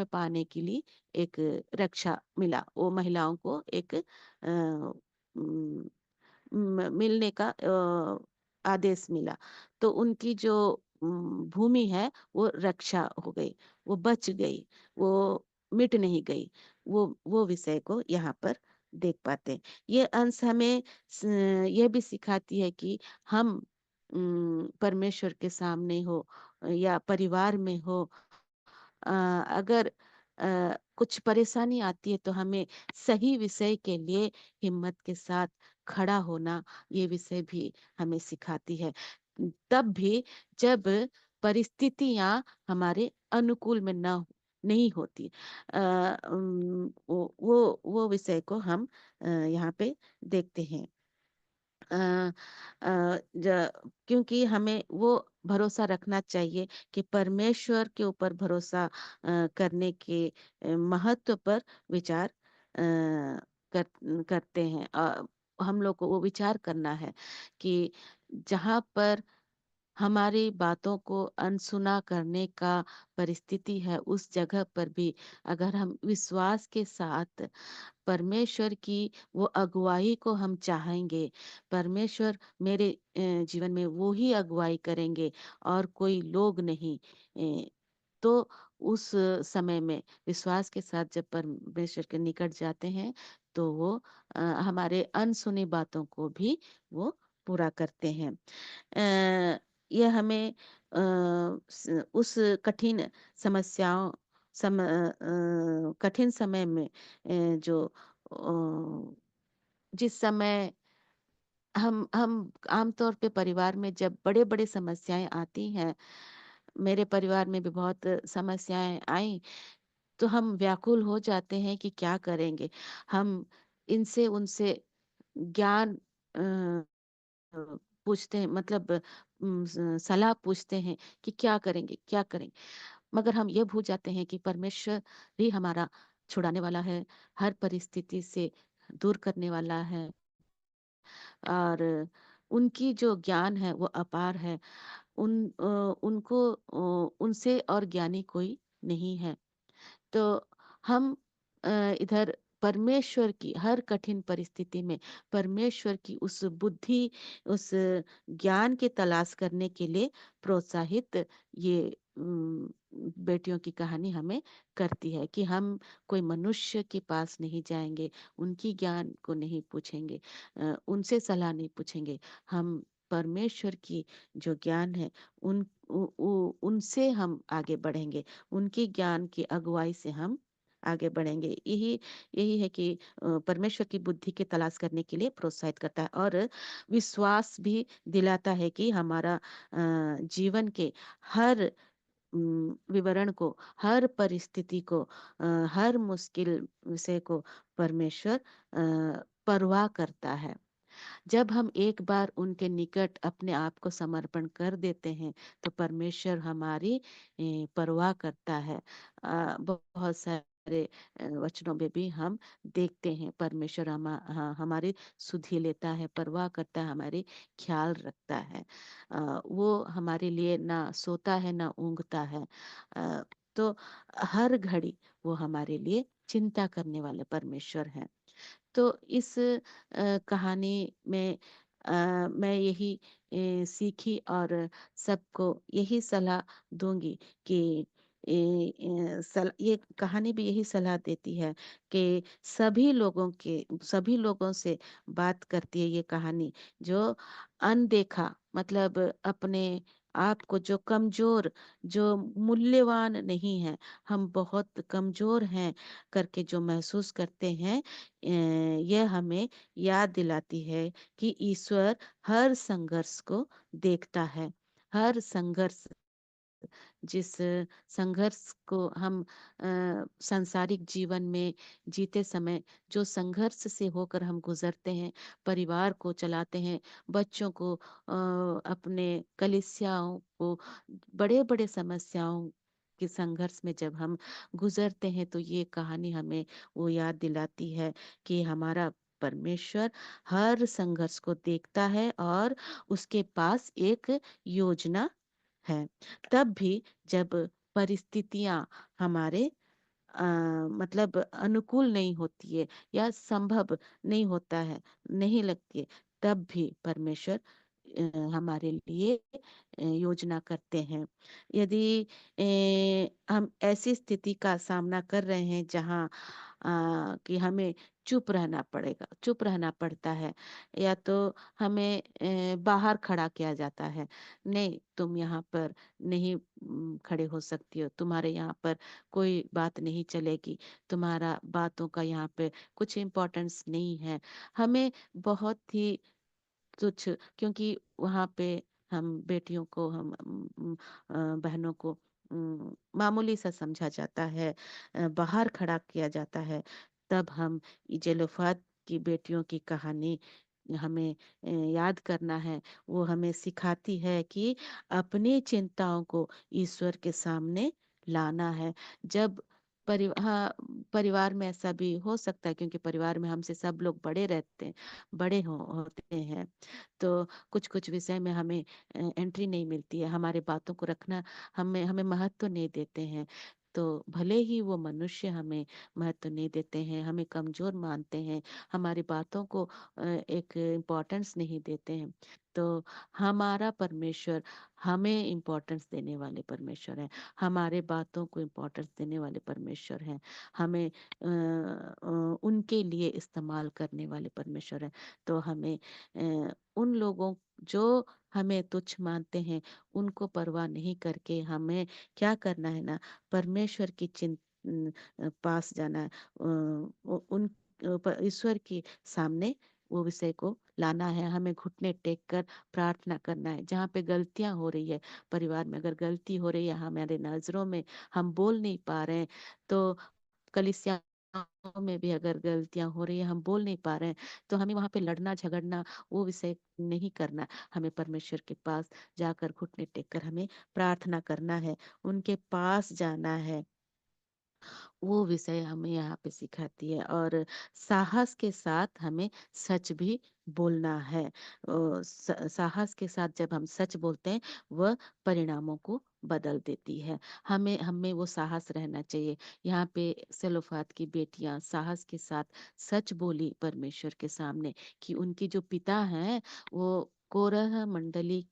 पाने के लिए एक रक्षा मिला। वो महिलाओं को एक मिलने का आदेश मिला। तो उनकी जो भूमि है वो रक्षा हो गई, वो बच गई, वो मिट नहीं गई। वो विषय को यहाँ पर देख पाते हैं। ये अंश हमें यह भी सिखाती है कि हम परमेश्वर के सामने हो या परिवार में हो, अगर कुछ परेशानी आती है तो हमें सही विषय के लिए हिम्मत के साथ खड़ा होना, ये विषय भी हमें सिखाती है। तब भी जब परिस्थितियां हमारे अनुकूल में ना नहीं होती, वो विषय को हम यहाँ पे देखते हैं। अ, क्योंकि हमें वो भरोसा रखना चाहिए कि परमेश्वर के ऊपर भरोसा करने के महत्व पर विचार करते हैं। हम लोग को वो विचार करना है कि जहाँ पर हमारी बातों को अनसुना करने का परिस्थिति है, उस जगह पर भी अगर हम विश्वास के साथ परमेश्वर की वो अगुवाई को हम चाहेंगे, परमेश्वर मेरे जीवन में वो ही अगुवाई करेंगे और कोई लोग नहीं। तो उस समय में विश्वास के साथ जब परमेश्वर के निकट जाते हैं, तो वो हमारे अनसुनी बातों को भी वो पूरा करते हैं। यह हमें उस कठिन समस्याओं कठिन समय में जो जिस समय हम आमतौर पे परिवार में जब बड़े-बड़े समस्याएँ आती हैं, मेरे परिवार में भी बहुत समस्याएँ आई, तो हम व्याकुल हो जाते हैं कि क्या करेंगे? हम इनसे उनसे ज्ञान अ पूछते हैं, मतलब सलाह पूछते हैं कि क्या करेंगे, क्या करेंगे? मगर हम ये भूल जाते हैं कि परमेश्वर ही हमारा छुड़ाने वाला है, हर परिस्थिति से दूर करने वाला है, और उनकी जो ज्ञान है वो अपार है। उनसे और ज्ञानी कोई नहीं है। तो हम इधर परमेश्वर की हर कठिन परिस्थिति में परमेश्वर की उस बुद्धि, उस ज्ञान की तलाश करने के लिए प्रोत्साहित ये बेटियों की कहानी हमें करती है कि हम कोई मनुष्य के पास नहीं जाएंगे, उनकी ज्ञान को नहीं पूछेंगे, उनसे सलाह नहीं पूछेंगे। हम परमेश्वर की जो ज्ञान है उनसे हम आगे बढ़ेंगे, उनकी ज्ञान की अगुवाई से हम आगे बढ़ेंगे। यही यही है कि परमेश्वर की बुद्धि की तलाश करने के लिए प्रोत्साहित करता है, और विश्वास भी दिलाता है कि हमारा जीवन के हर विवरण को, हर परिस्थिति को, हर मुश्किल विषय को परमेश्वर परवाह करता है। जब हम एक बार उनके निकट अपने आप को समर्पण कर देते हैं, तो परमेश्वर हमारी परवाह करता है। बहुत सारे वचनों में भी हम देखते हैं परमेश्वर हमारी सुधि लेता है, परवाह करता है, हमारी ख्याल रखता है। वो हमारे लिए ना सोता है ना ऊँघता है। तो हर घड़ी वो हमारे लिए चिंता करने वाले परमेश्वर हैं। तो इस कहानी में मैं यही सीखी, और सबको यही सलाह दूंगी कि ये कहानी भी यही सलाह देती है कि सभी लोगों से बात करती है ये कहानी, जो अनदेखा, मतलब अपने आप को जो कमजोर, जो मूल्यवान नहीं है, हम बहुत कमजोर हैं करके जो महसूस करते हैं, यह हमें याद दिलाती है कि ईश्वर हर संघर्ष को देखता है। हर संघर्ष, जिस संघर्ष को हम सांसारिक जीवन में जीते समय जो संघर्ष से होकर हम गुजरते हैं, परिवार को चलाते हैं, बच्चों को, अपने कलिसियाओं को, बड़े बड़े समस्याओं के संघर्ष में जब हम गुजरते हैं, तो ये कहानी हमें वो याद दिलाती है कि हमारा परमेश्वर हर संघर्ष को देखता है, और उसके पास एक योजना है। तब भी जब परिस्थितियां हमारे अ, मतलब अनुकूल नहीं होती है, या संभव नहीं होता है, नहीं लगती है, तब भी परमेश्वर हमारे लिए योजना करते हैं। यदि हम ऐसी स्थिति का सामना कर रहे हैं जहाँ कि हमें चुप रहना पड़ेगा, चुप रहना पड़ता है, या तो हमें बाहर खड़ा किया जाता है, नहीं तुम यहाँ पर नहीं खड़े हो सकती हो, तुम्हारे यहाँ पर कोई बात नहीं चलेगी, तुम्हारा बातों का यहाँ पे कुछ इम्पोर्टेंस नहीं है। हमें बहुत ही तुच्छ, क्योंकि वहाँ पे हम बेटियों को, हम बहनों को मामूली सा समझा जाता है, बाहर खड़ा किया जाता है। तब हम जेलोफात की बेटियों की कहानी हमें याद करना है। वो हमें सिखाती है कि अपनी चिंताओं को ईश्वर के सामने लाना है। जब हाँ, परिवार में ऐसा भी हो सकता है, क्योंकि परिवार में हमसे सब लोग बड़े रहते हैं, बड़े होते हैं, तो कुछ कुछ विषय में हमें एंट्री नहीं मिलती है, हमारे बातों को रखना, हमें हमें महत्व नहीं देते हैं। तो भले ही वो मनुष्य हमें महत्व नहीं देते हैं, हमें कमजोर मानते हैं, हमारी बातों को एक इम्पोर्टेंस नहीं देते हैं, तो हमारा परमेश्वर हमें इम्पोर्टेंस देने वाले परमेश्वर हैं, हमारे बातों को इम्पोर्टेंस देने वाले परमेश्वर हैं, हमें उनके लिए इस्तेमाल करने वाले परमेश्वर हैं। तो हमें उन लोगों जो हमें तुच्छ मानते हैं, उनको परवाह नहीं करके हमें क्या करना है ना, परमेश्वर की पास जाना है, उन ईश्वर के सामने वो विषय को लाना है। हमें घुटने टेक कर प्रार्थना करना है। जहाँ पे गलतियां हो रही है, परिवार में अगर गलती हो रही है हमारे नजरों में, हम बोल नहीं पा रहे हैं, तो कलीसिया में भी अगर गलतियां हो रही है, हम बोल नहीं पा रहे हैं, तो हमें वहां पे लड़ना झगड़ना वो विषय नहीं करना। हमें परमेश्वर के पास जाकर घुटने टेक कर हमें प्रार्थना करना है, उनके पास जाना है। वो विषय हमें यहाँ पे सिखाती है। और साहस के साथ हमें सच भी बोलना है। साहस के साथ जब हम सच बोलते हैं, वह परिणामों को बदल देती है। हमें हमें वो साहस रहना चाहिए। यहाँ पे सेलोफात की बेटियां साहस के साथ सच बोली परमेश्वर के सामने, कि उनके जो पिता हैं वो कोरह मंडली,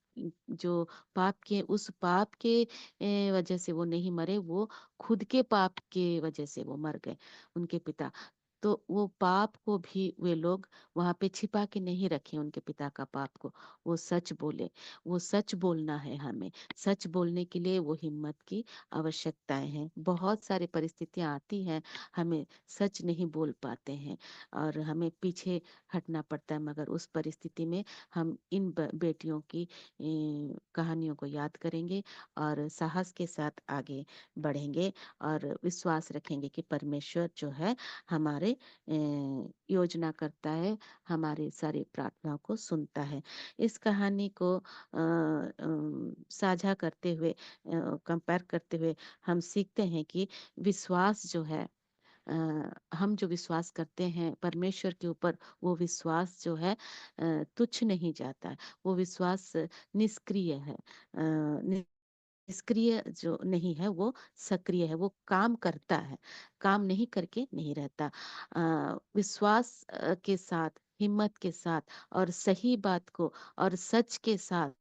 जो पाप के, उस पाप के वजह से वो नहीं मरे, वो खुद के पाप के वजह से वो मर गए, उनके पिता। तो वो पाप को भी वे लोग वहां पे छिपा के नहीं रखे, उनके पिता का पाप को। वो सच बोले। वो सच बोलना है हमें। सच बोलने के लिए वो हिम्मत की आवश्यकताएं हैं। बहुत सारी परिस्थितियां आती हैं, हमें सच नहीं बोल पाते हैं और हमें पीछे हटना पड़ता है, मगर उस परिस्थिति में हम इन बेटियों की कहानियों को याद करेंगे और साहस के साथ आगे बढ़ेंगे और विश्वास रखेंगे कि परमेश्वर जो है हमारे योजना करता है, हमारे सारी प्रार्थनाओं को सुनता है। इस कहानी को साझा करते हुए, कंपेयर करते हुए, हम सीखते हैं कि विश्वास जो है, हम जो विश्वास करते हैं परमेश्वर के ऊपर, वो विश्वास जो है तुच्छ नहीं जाता है। वो विश्वास निष्क्रिय है, निष्क्रिय जो नहीं है, वो सक्रिय है, वो काम करता है, काम नहीं करके नहीं रहता। विश्वास के साथ, हिम्मत के साथ और सही बात को और सच के साथ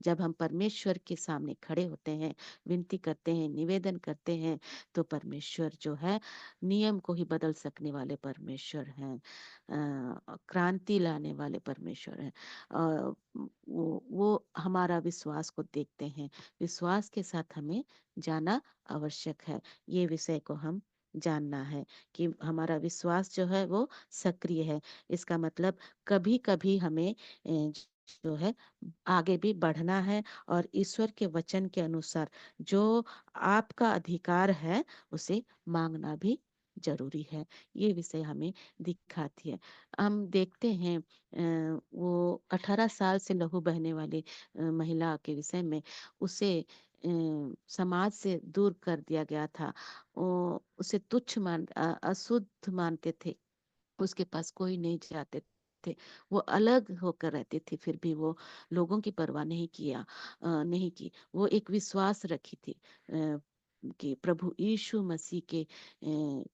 जब हम परमेश्वर के सामने खड़े होते हैं, विनती करते हैं, निवेदन करते हैं, तो परमेश्वर जो है नियम को ही बदल सकने वाले परमेश्वर हैं, क्रांति लाने वाले परमेश्वर हैं। वो हमारा विश्वास को देखते हैं। विश्वास के साथ हमें जाना आवश्यक है। ये विषय को हम जानना है कि हमारा विश्वास जो है वो सक्रिय है। इसका मतलब कभी कभी हमें जो है आगे भी बढ़ना है और ईश्वर के वचन के अनुसार जो आपका अधिकार है उसे मांगना भी जरूरी है। ये विषय हमें दिखाती है। हम देखते हैं वो 18 साल से लहू बहने वाली महिला के विषय में, उसे समाज से दूर कर दिया गया था। उसे तुच्छ अशुद्ध मानते थे। उसके पास कोई नहीं जाते थे। वो अलग होकर रहती थी, फिर भी वो लोगों की परवाह नहीं की। वो एक विश्वास रखी थी कि प्रभु यीशु मसीह के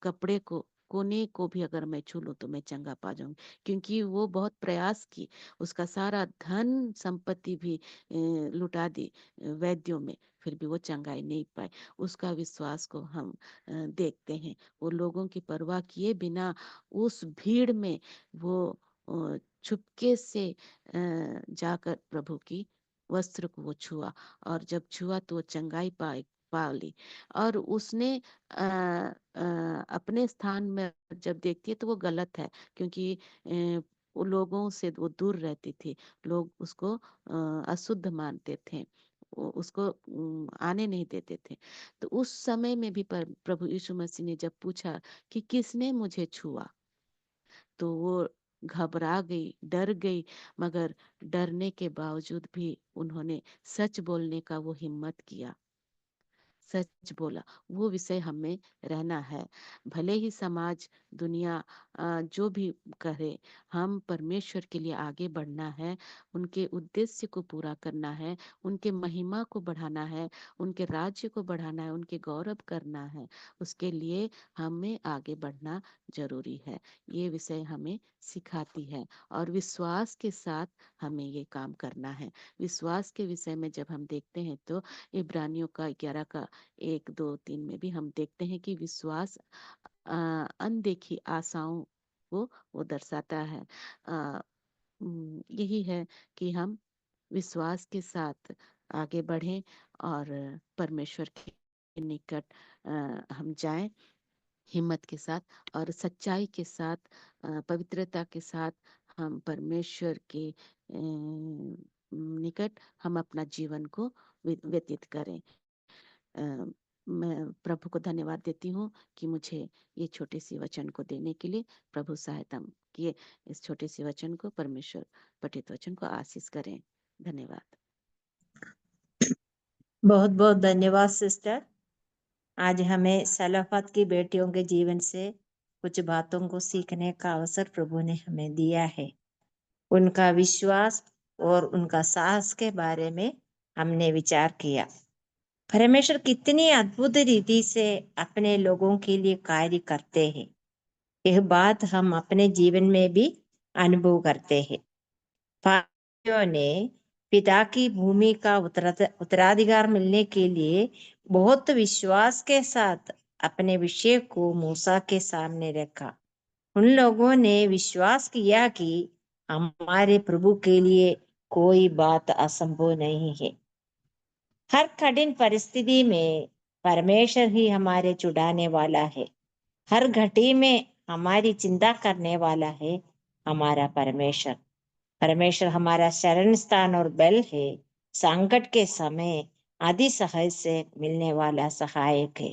कपड़े को, कोने को भी अगर मैं छू लूं तो मैं चंगा पा जाऊंगी। क्योंकि वो बहुत प्रयास की, उसका सारा धन संपत्ति भी लुटा दी वैद्यों में, फिर भी वो चंगाई नहीं पाए। उसका विश्वास को हम देखते हैं। वो लोगों की परवाह किए बिना उस भीड़ में वो चुपके से जाकर प्रभु की वस्त्र को वो छुआ, और जब छुआ तो वो चंगाई पा ली। और उसने अपने स्थान में जब देखती है तो वो गलत है, क्योंकि वो लोगों से वो दूर रहती थी। लोग उसको अशुद्ध मानते थे, उसको आने नहीं देते थे। तो उस समय में भी प्रभु यीशु मसीह ने जब पूछा कि किसने मुझे छुआ, तो वो घबरा गई, डर गई, मगर डरने के बावजूद भी उन्होंने सच बोलने का वो हिम्मत किया, सच बोला। वो विषय हमें रहना है। भले ही समाज, दुनिया जो भी करे, हम परमेश्वर के लिए आगे बढ़ना है, उनके उद्देश्य को पूरा करना है, उनके महिमा को बढ़ाना है, उनके राज्य को बढ़ाना है, उनके गौरव करना है। उसके लिए हमें आगे बढ़ना जरूरी है। ये विषय हमें सिखाती है और विश्वास के साथ हमें ये काम करना है। विश्वास के विषय में जब हम देखते हैं तो इब्रानियों का 11 का 1, 2, 3 में भी हम देखते हैं कि विश्वास अनदेखी आशाओं को वो दर्शाता है। यही है कि हम विश्वास के साथ आगे बढ़ें और परमेश्वर के निकट हम जाएं हिम्मत के साथ और सच्चाई के साथ, पवित्रता के साथ हम परमेश्वर के निकट हम अपना जीवन को व्यतीत करें। मैं प्रभु को धन्यवाद देती हूँ कि मुझे ये छोटे सी वचन को देने के लिए। प्रभु सहायता किए इस छोटे सी वचन को, परमेश्वर पठित वचन को आशीष करें। धन्यवाद। बहुत बहुत धन्यवाद सिस्टर। आज हमें सलाफत की बेटियों के जीवन से कुछ बातों को सीखने का अवसर प्रभु ने हमें दिया है। उनका विश्वास और उनका साहस के बारे में हमने विचार किया। परमेश्वर कितनी अद्भुत रीति से अपने लोगों के लिए कार्य करते हैं, यह बात हम अपने जीवन में भी अनुभव करते हैं। फारिसियों ने पिता की भूमि का उत्तराधिकार मिलने के लिए बहुत विश्वास के साथ अपने विषय को मूसा के सामने रखा। उन लोगों ने विश्वास किया कि हमारे प्रभु के लिए कोई बात असंभव नहीं है। हर कठिन परिस्थिति में परमेश्वर ही हमारे छुड़ाने वाला है। हर घड़ी में हमारी चिंता करने वाला है हमारा परमेश्वर। परमेश्वर हमारा शरण स्थान और बल है। संकट के समय आदि सहज से मिलने वाला सहायक है।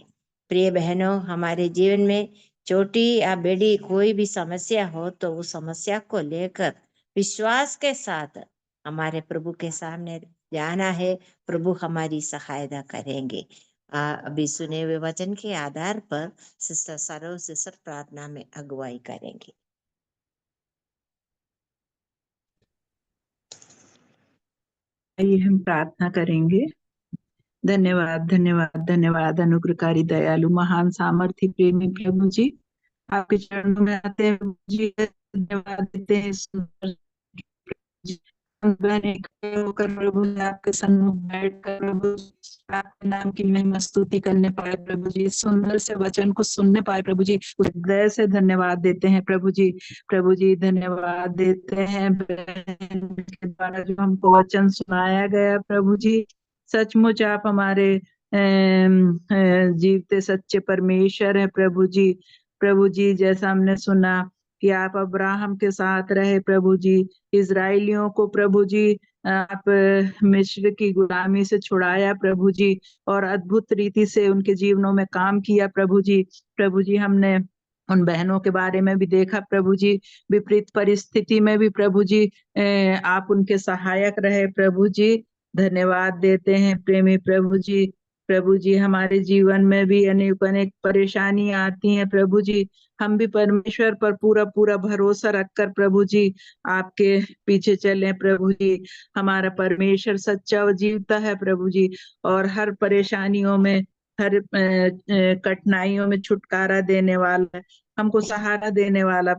प्रिय बहनों, हमारे जीवन में छोटी या बड़ी कोई भी समस्या हो तो उस समस्या को लेकर विश्वास के साथ हमारे प्रभु के सामने जाना है। प्रभु हमारी सहायता करेंगे। अभी सुने हुए वचन के आधार पर सिस्टर सरो सिस्टर प्रार्थना में अगुवाई करेंगे। आइए हम प्रार्थना करेंगे। धन्यवाद धन्यवाद धन्यवाद अनुग्रहकारी दयालु महान सामर्थी प्रेमी प्रभु जी, आपके चरणों में आते हैं प्रभु जी, धन्यवाद देते हैं सुंदर बहन इकट्ठे होकर प्रभु जी आपके सन्मुख बैठकर प्रभु आपके नाम की महिमा स्तुति करने पाए प्रभु जी, सुंदर से वचन को सुनने पाए प्रभु जी, हृदय से धन्यवाद देते हैं प्रभु जी। प्रभु जी धन्यवाद देते हैं बहन के द्वारा जो हमको वचन सुनाया गया प्रभु जी। सचमुच आप हमारे जीवते सच्चे परमेश्वर है प्रभु जी। प्रभु जी जैसा हमने सुना कि आप अब्राहम के साथ रहे प्रभु जी, इजराइलियों को प्रभु जी आप मिस्र की गुलामी से छुड़ाया प्रभु जी, और अद्भुत रीति से उनके जीवनों में काम किया प्रभु जी। प्रभु जी हमने उन बहनों के बारे में भी देखा प्रभु जी, विपरीत परिस्थिति में भी प्रभु जी आप उनके सहायक रहे प्रभु जी। धन्यवाद देते हैं प्रेमी प्रभु जी। प्रभु जी हमारे जीवन में भी अनेक अनेक परेशानियां आती हैं प्रभु जी, हम भी परमेश्वर पर पूरा पूरा भरोसा रखकर प्रभु जी आपके पीछे चले प्रभु जी। हमारा परमेश्वर सच्चा और जीवता है प्रभु जी, और हर परेशानियों में, हर कठिनाइयों में छुटकारा देने वाला है, हमको सहारा देने वाला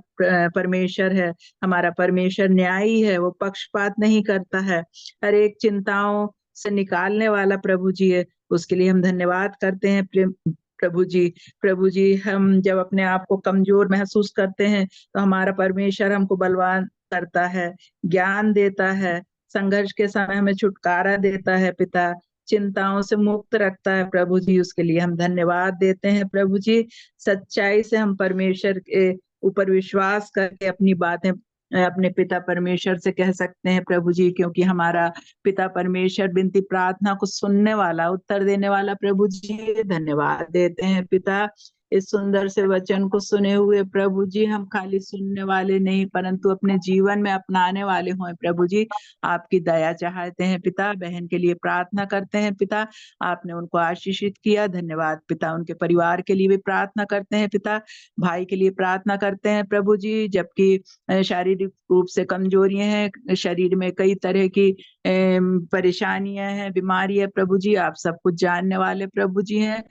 परमेश्वर है। हमारा परमेश्वर न्यायी है, वो पक्षपात नहीं करता है, हर एक चिंताओं से निकालने वाला प्रभु जी है। उसके लिए हम धन्यवाद करते हैं प्रभु जी। प्रभु जी हम जब अपने आप को कमजोर महसूस करते हैं तो हमारा परमेश्वर हमको बलवान करता है, ज्ञान देता है, संघर्ष के समय हमें छुटकारा देता है पिता, चिंताओं से मुक्त रखता है प्रभु जी। उसके लिए हम धन्यवाद देते हैं प्रभु जी। सच्चाई से हम परमेश्वर के ऊपर विश्वास करके अपनी बातें अपने पिता परमेश्वर से कह सकते हैं प्रभु जी, क्योंकि हमारा पिता परमेश्वर विनती प्रार्थना को सुनने वाला, उत्तर देने वाला प्रभु जी। धन्यवाद देते हैं पिता इस सुंदर से वचन को सुने हुए प्रभु जी। हम खाली सुनने वाले नहीं परंतु अपने जीवन में अपनाने वाले हों प्रभु जी। आपकी दया चाहते हैं पिता, बहन के लिए प्रार्थना करते हैं पिता, आपने उनको आशीषित किया, धन्यवाद पिता। उनके परिवार के लिए भी प्रार्थना करते हैं पिता, भाई के लिए प्रार्थना करते हैं प्रभु जी, जबकि शारीरिक रूप से कमजोरियां हैं, शरीर में कई तरह की परेशानियां हैं, बीमारी है प्रभु जी, आप सब कुछ जानने वाले प्रभु जी हैं।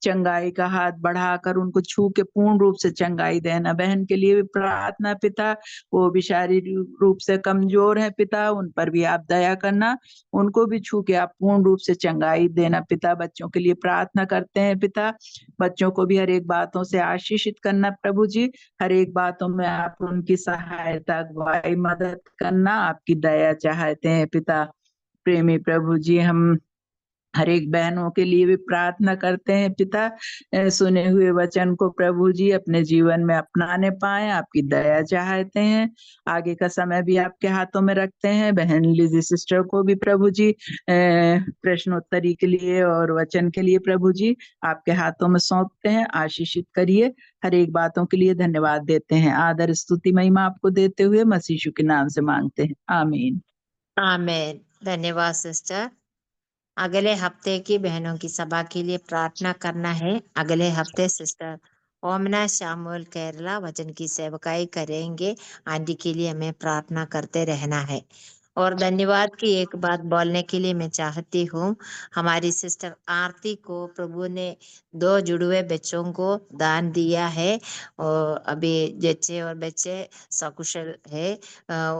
चंगाई का हाथ बढ़ाकर उनको छू के पूर्ण रूप से चंगाई देना। बहन के लिए भी प्रार्थना पिता, वो भी शारीरिक रूप से कमजोर है पिता, उन पर भी आप दया करना, उनको भी छू के आप पूर्ण रूप से चंगाई देना पिता। बच्चों के लिए प्रार्थना करते हैं पिता, बच्चों को भी हर एक बातों से आशीषित करना प्रभु जी, हर एक बातों में आप उनकी सहायता, अगुवाई, मदद करना, आपकी दया चाहते हैं पिता। प्रेमी प्रभु जी हम हर एक बहनों के लिए भी प्रार्थना करते हैं पिता, सुने हुए वचन को प्रभु जी अपने जीवन में अपनाने पाए, आपकी दया चाहते हैं। आगे का समय भी आपके हाथों में रखते हैं। बहन लिजी सिस्टर को भी प्रभु जी प्रश्नोत्तरी के लिए और वचन के लिए प्रभु जी आपके हाथों में सौंपते हैं। आशीषित करिए। हर एक बातों के लिए धन्यवाद देते हैं। आदर स्तुति महिमा आपको देते हुए मसीह यीशु के नाम से मांगते हैं, आमीन। आमेन। धन्यवाद सिस्टर। अगले हफ्ते की बहनों की सभा के लिए प्रार्थना करना है। अगले हफ्ते सिस्टर ओमना शामुल केरला वचन की सेवकाई करेंगे। आंटी के लिए हमें प्रार्थना करते रहना है। और धन्यवाद की एक बात बोलने के लिए मैं चाहती हूँ। हमारी सिस्टर आरती को प्रभु ने 2 जुड़वे बच्चों को दान दिया है और अभी जच्चे और बच्चे सकुशल है।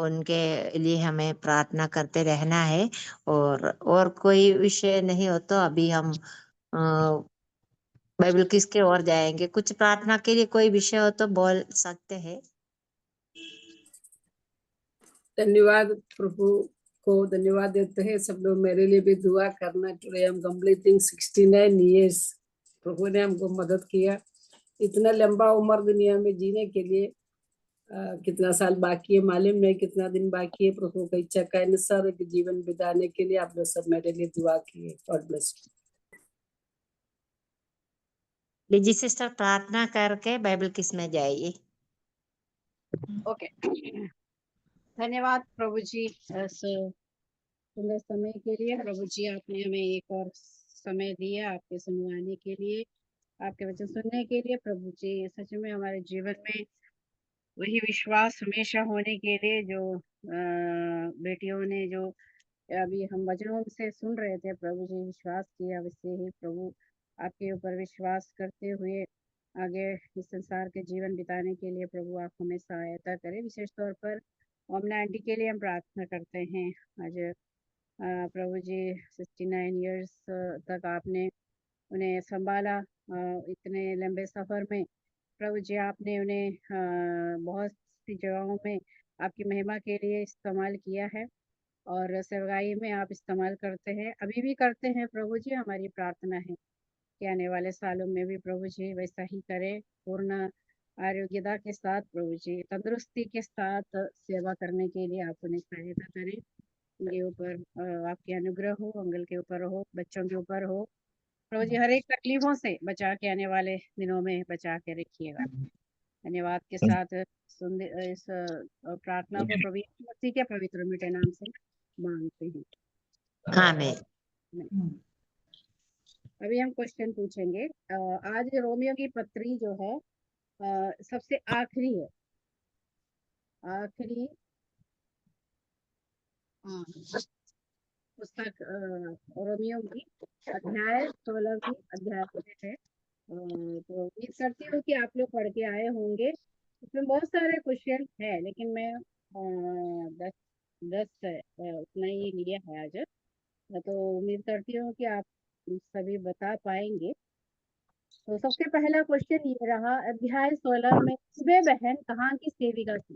उनके लिए हमें प्रार्थना करते रहना है। और कोई विषय नहीं हो तो अभी हम बाइबल किसके ओर जाएंगे। कुछ प्रार्थना के लिए कोई विषय हो तो बोल सकते हैं। धन्यवाद प्रभु को धन्यवाद देते हैं। सब लोग मेरे लिए भी दुआ करना। Today I am completing 69 years. प्रभु ने हमको मदद किया। इतना लंबा उम्र दुनिया में जीने के लिए कितना साल बाकी है मालूम नहीं, कितना दिन बाकी है। प्रभु की इच्छा के अनुसार एक जीवन बिताने के लिए आप लोग सब मेरे लिए दुआ किए। God bless. लीजिए सिस्टर प्रार्थना करके बाइबल किस में जाइए। ओके, धन्यवाद प्रभु जी इस सुंदर समय के लिए। प्रभु जी आपने हमें एक और समय दिया आपके सुनवाने के लिए, आपके वचन सुनने के लिए। प्रभु जी सच में हमारे जीवन में वही विश्वास हमेशा होने के लिए जो बेटियों ने जो अभी हम वचनों से सुन रहे थे, प्रभु जी विश्वास किया, वैसे ही प्रभु आपके ऊपर विश्वास करते हुए आगे इस संसार के जीवन बिताने के लिए प्रभु आप हमें सहायता करें। विशेष तौर पर ओमना आंटी के लिए हम प्रार्थना करते हैं। आज प्रभु जी 69 इयर्स तक आपने उन्हें संभाला। इतने लंबे सफर में प्रभु जी आपने उन्हें बहुत सी जगहों में आपकी महिमा के लिए इस्तेमाल किया है और सेवकाई में आप इस्तेमाल करते हैं, अभी भी करते हैं। प्रभु जी हमारी प्रार्थना है कि आने वाले सालों में भी प्रभु जी वैसा ही करें। पूर्ण आरोग्यता के साथ प्रभु जी तंदुरुस्ती के साथ सेवा करने के लिए आप उन्हें सहायता करें। उनके ऊपर आपके अनुग्रह हो, अंगल के ऊपर हो, बच्चों के ऊपर हो। प्रभु जी हर एक तकलीफों से बचा के आने वाले दिनों में बचा के रखिएगा। धन्यवाद के साथ इस प्रार्थना को प्रभु यीशु मसीह के पवित्र मीठे नाम से मांगते हैं। आमीन। अभी हम क्वेश्चन पूछेंगे। आज रोमियो की पत्री जो है सबसे आखिरी है, आखिरी पुस्तक रोमियो की अध्याय 16 की अध्याय है। तो उम्मीद करती हूँ कि आप लोग पढ़ के आए होंगे। इसमें बहुत सारे क्वेश्चन है, लेकिन मैं 10 उतना ही लिया है आज। तो उम्मीद करती हूँ कि आप सभी बता पाएंगे। तो सबसे पहला क्वेश्चन ये रहा, अध्याय 16 में वे बहन कहाँ की सेविका थी?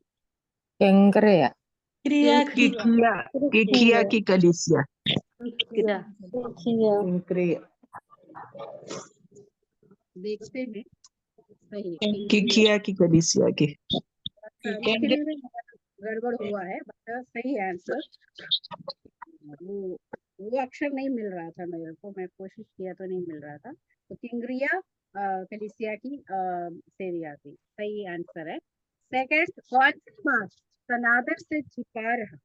केंक्रिया किकिया की कलीसिया। केंक्रिया देखते हैं सही किकिया की कलीसिया की। लिखने में गड़बड़ हुआ है, बट सही आंसर। वो अक्षर नहीं मिल रहा था मेरे को, मैं कोशिश किया तो नहीं मिल रहा था। तो किंग्रिया कलीसिया की सेविया थी, सही आंसर है। सेकंड, कौन सी बात सनातन से छिपा रहा?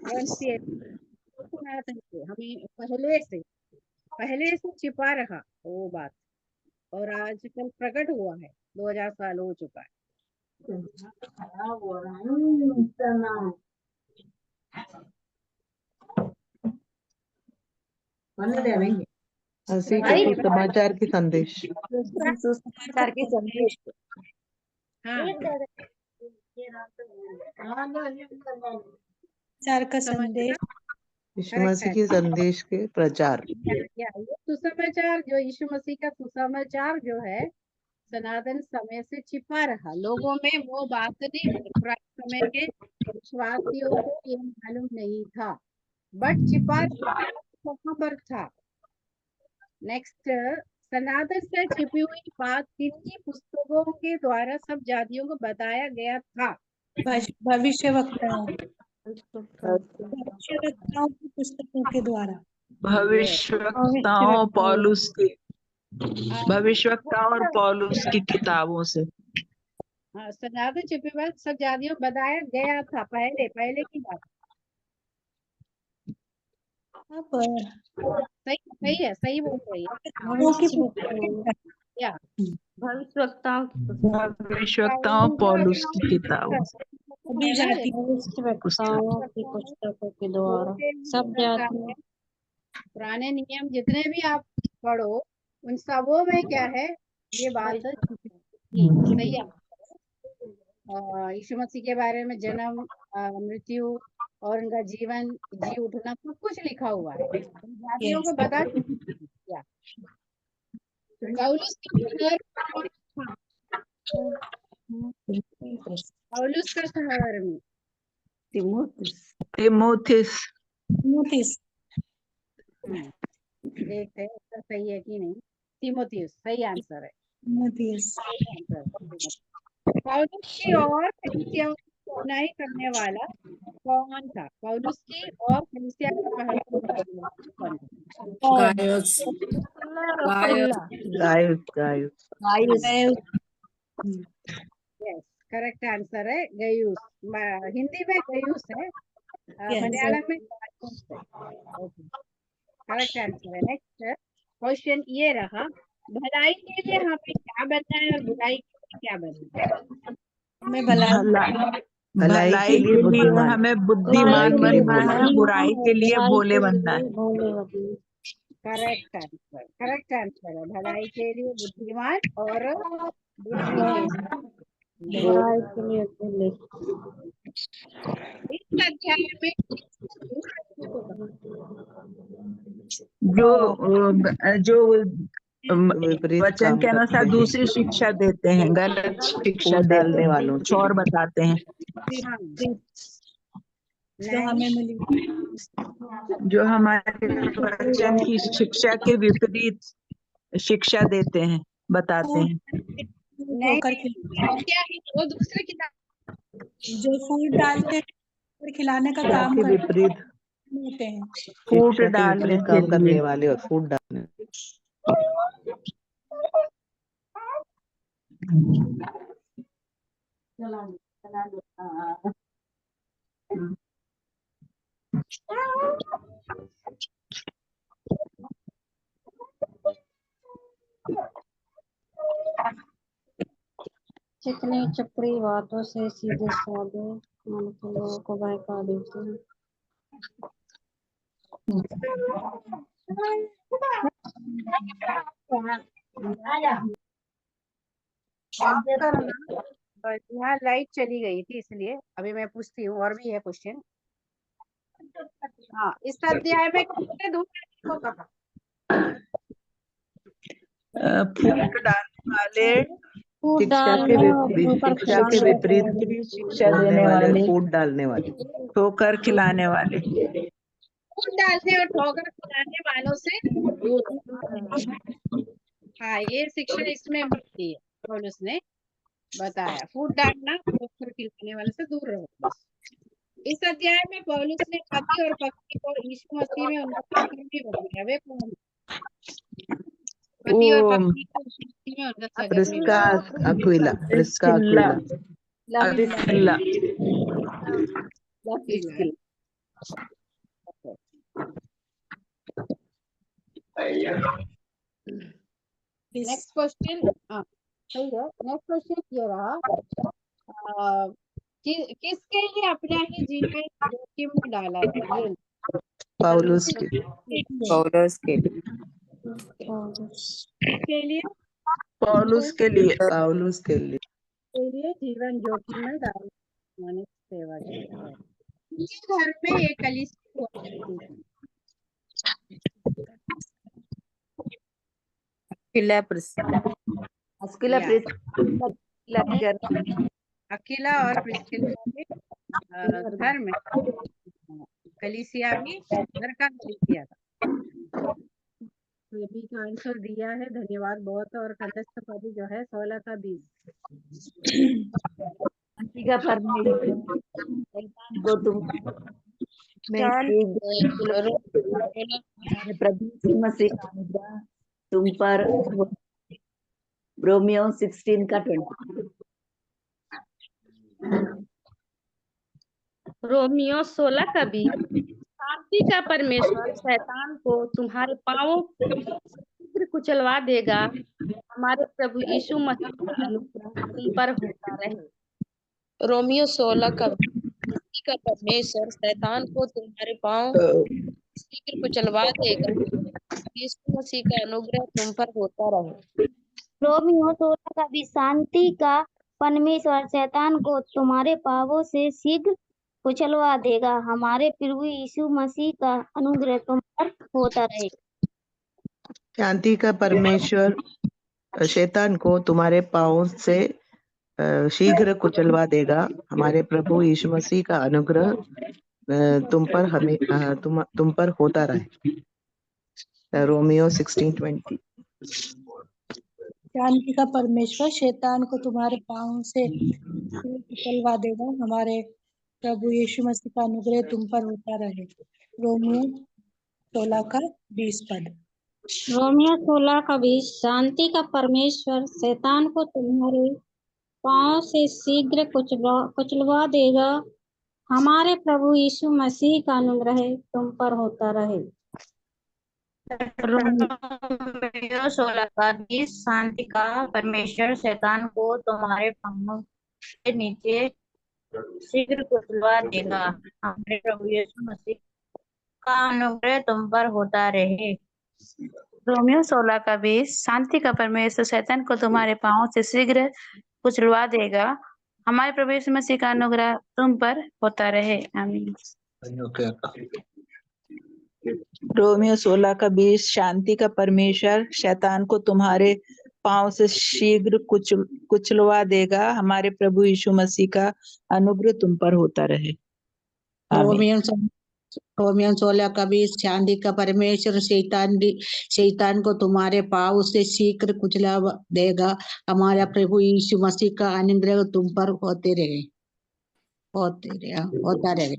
कौन सी सनातन से हमें पहले से छिपा रहा वो बात, और आजकल प्रकट हुआ है, 2000 साल हो चुका है। मसीह के सुसमाचार की संदेश। सुसमाचार के संदेश। हाँ, चार का संदेश। यीशु मसीह के संदेश के प्रचार। ये सुसमाचार जो यीशु मसीह का सुसमाचार जो है सनातन समय से छिपा रहा, लोगों में वो बात नहीं, पुराने समय के विश्वासियों को यह मालूम नहीं था, बट छिपा वहां पर था। नेक्स्ट, सनातन से छिपी हुई बात किनकी पुस्तकों के द्वारा सब जातियों को बताया गया था? भविष्यवक्ताओं की पुस्तकों के द्वारा। भविष्यवक्ताओं पौलुस की, भविष्यवक्ताओं और पौलुस की किताबों से। सनातन छिपी बात सब जातियों को बताया गया था। पहले की बात सही है, सही बोल रही है या भविष्यवक्ताओं पौलुस की किताबों से। पुस्तकों के द्वारा सब जातियों। पुराने नियम जितने भी आप पढ़ो उन सबों में क्या है, ये बात सही है। यीशु मसीह के बारे में जन्म, मृत्यु और उनका जीवन, जी उठना, सब कुछ लिखा हुआ है। जातियों को बता दिया। पौलुस का शहर में तिमोथिस। देखते हैं इसका सही है कि नहीं। तिमोथियस सही आंसर है। पौलुस की और कलीसिया की सुनाई करने वाला कौन था? पौलुस की और कलीसिया का पहला कौन था? गायस यस, करेक्ट आंसर है गयुस। हिंदी में गयुस है, मलयालम में गायुस है। ओके, करेक्ट आंसर है। नेक्स्ट क्वेश्चन ये रहा, भलाई के लिए हमें क्या बनना है और बुराई के लिए क्या बनना है? हमें भलाई के लिए हमें बुद्धिमान बनना है, बुराई के लिए भोले बनना है। करेक्ट आंसर है। भलाई के लिए बुद्धिमान और बुराई के लिए भोले। इस अध्याय में जो वचन के अनुसार दूसरी शिक्षा देते हैं, गलत शिक्षा डालने वालों कुछ और बताते हैं, जो हमारे वचन की शिक्षा के विपरीत शिक्षा देते हैं, बताते हैं। नहीं, क्या है वो दूसरे किताब जो फूड डालते हैं, खिलाने का काम करते हैं, फूड डालने काम करने वाले और फूड डालने। चिकनी चपड़ी बातों से सीधे साधे मन के लोगों को बहका देते हैं। यहाँ लाइट चली गई थी इसलिए अभी मैं पूछती हूँ, और भी है क्वेश्चन। हाँ, इस अध्याय में किसने दूसरे को कहा? फूड डालने वाले, शिक्षा के विपरीत शिक्षा देने वाले, फूड डालने वाले, ठोकर खिलाने वाले। फूड डालने और ठोकर खिलाने वालों से दूर। हाँ, ये शिक्षा इसमें मिलती है। पौलुस ने बताया फूड डालना, ठोकर खिलाने वाले से दूर रहो बस। इस अध्याय में पौलुस ने पति और पत्नी को यीशु मसीह में उनका संबंध भी बताया। वे कौन? पति और पत्नी को यीशु मसीह में उनका संबंध भी बताया। नेक्स्ट क्वेश्चन, सही है। नेक्स्ट क्वेश्चन ये रहा, किसके लिए अपना ही जीवन जोखिम में डाला था? ये पौलुस के लिए पौलुस के लिए जीवन जोखिम में डालने सेवा किया है। उनके घर में एक कलीसिया हुआ करती थी। अकीला और प्रिस्किला के घर में कलीसिया भी घर का कलीसिया था। सभी का आंसर दिया है, धन्यवाद बहुत। और कंठस्थ पद जो है 16 का 20। शांति का परमेश्वर शैतान को हमारे प्रभु यीशु मसीह का अनुग्रह तुम पर हो। रोमियो 16 का 20। रोमियो 16 का 20। शांति का परमेश्वर शैतान को तुम्हारे पांवों शीघ्र कुचलवा देगा। हमारे प्रभु यीशु मसीह का अनुग्रह तुम पर होता रहे। रोमियो 16 का 20। शांति का परमेश्वर शैतान को तुम्हारे पांव शीघ्र कुचलवा देगा। यीशु मसीह का अनुग्रह तुम पर होता रहे। रोमियो 16 का 20। शांति का परमेश्वर शैतान को तुम्हारे पापों से शीघ्र कुचलवा देगा। हमारे प्रभु यीशु मसीह का अनुग्रह तुम पर होता रहे। शांति का परमेश्वर शैतान को तुम्हारे पांवों से शीघ्र कुचलवा देगा। हमारे प्रभु यीशु मसीह का अनुग्रह तुम पर होता रहे। रोमियो 16:20। शांति का परमेश्वर शैतान को तुम्हारे पांव से कुचलवा देगा। हमारे प्रभु यीशु मसीह का अनुग्रह तुम पर होता रहे। रोमियो 16 का 20 पद। रोमियो 16 का 20। शांति का परमेश्वर शैतान को तुम्हारे पांव से शीघ्र कुचलवा देगा। हमारे प्रभु यीशु मसीह का अनुग्रह तुम पर होता रहे। रोमियो 16 का 20। शांति का परमेश्वर शैतान को तुम्हारे पांव से नीचे शीघ्र कुचलवा देगा। हमारे प्रभु यीशु मसीह का अनुग्रह तुम पर होता रहे। रोमियो 16 का 20। शांति का परमेश्वर शैतान को तुम्हारे पांव से शीघ्र कुचलवा देगा। हमारे प्रभु यीशु मसीह का अनुग्रह तुम पर होता रहे। आमीन। रोमियो 16 का 20। शांति का परमेश्वर शैतान को तुम्हारे पांव से शीघ्र कुचलवा देगा। हमारे प्रभु यीशु मसीह का अनुग्रह तुम पर होता रहे। रोमियो 16 का 20। शांति का परमेश्वर शैतान को तुम्हारे पाँव से शीघ्र कुचला देगा। हमारा प्रभु यीशु मसीह का अनुग्रह तुम पर होता रहे।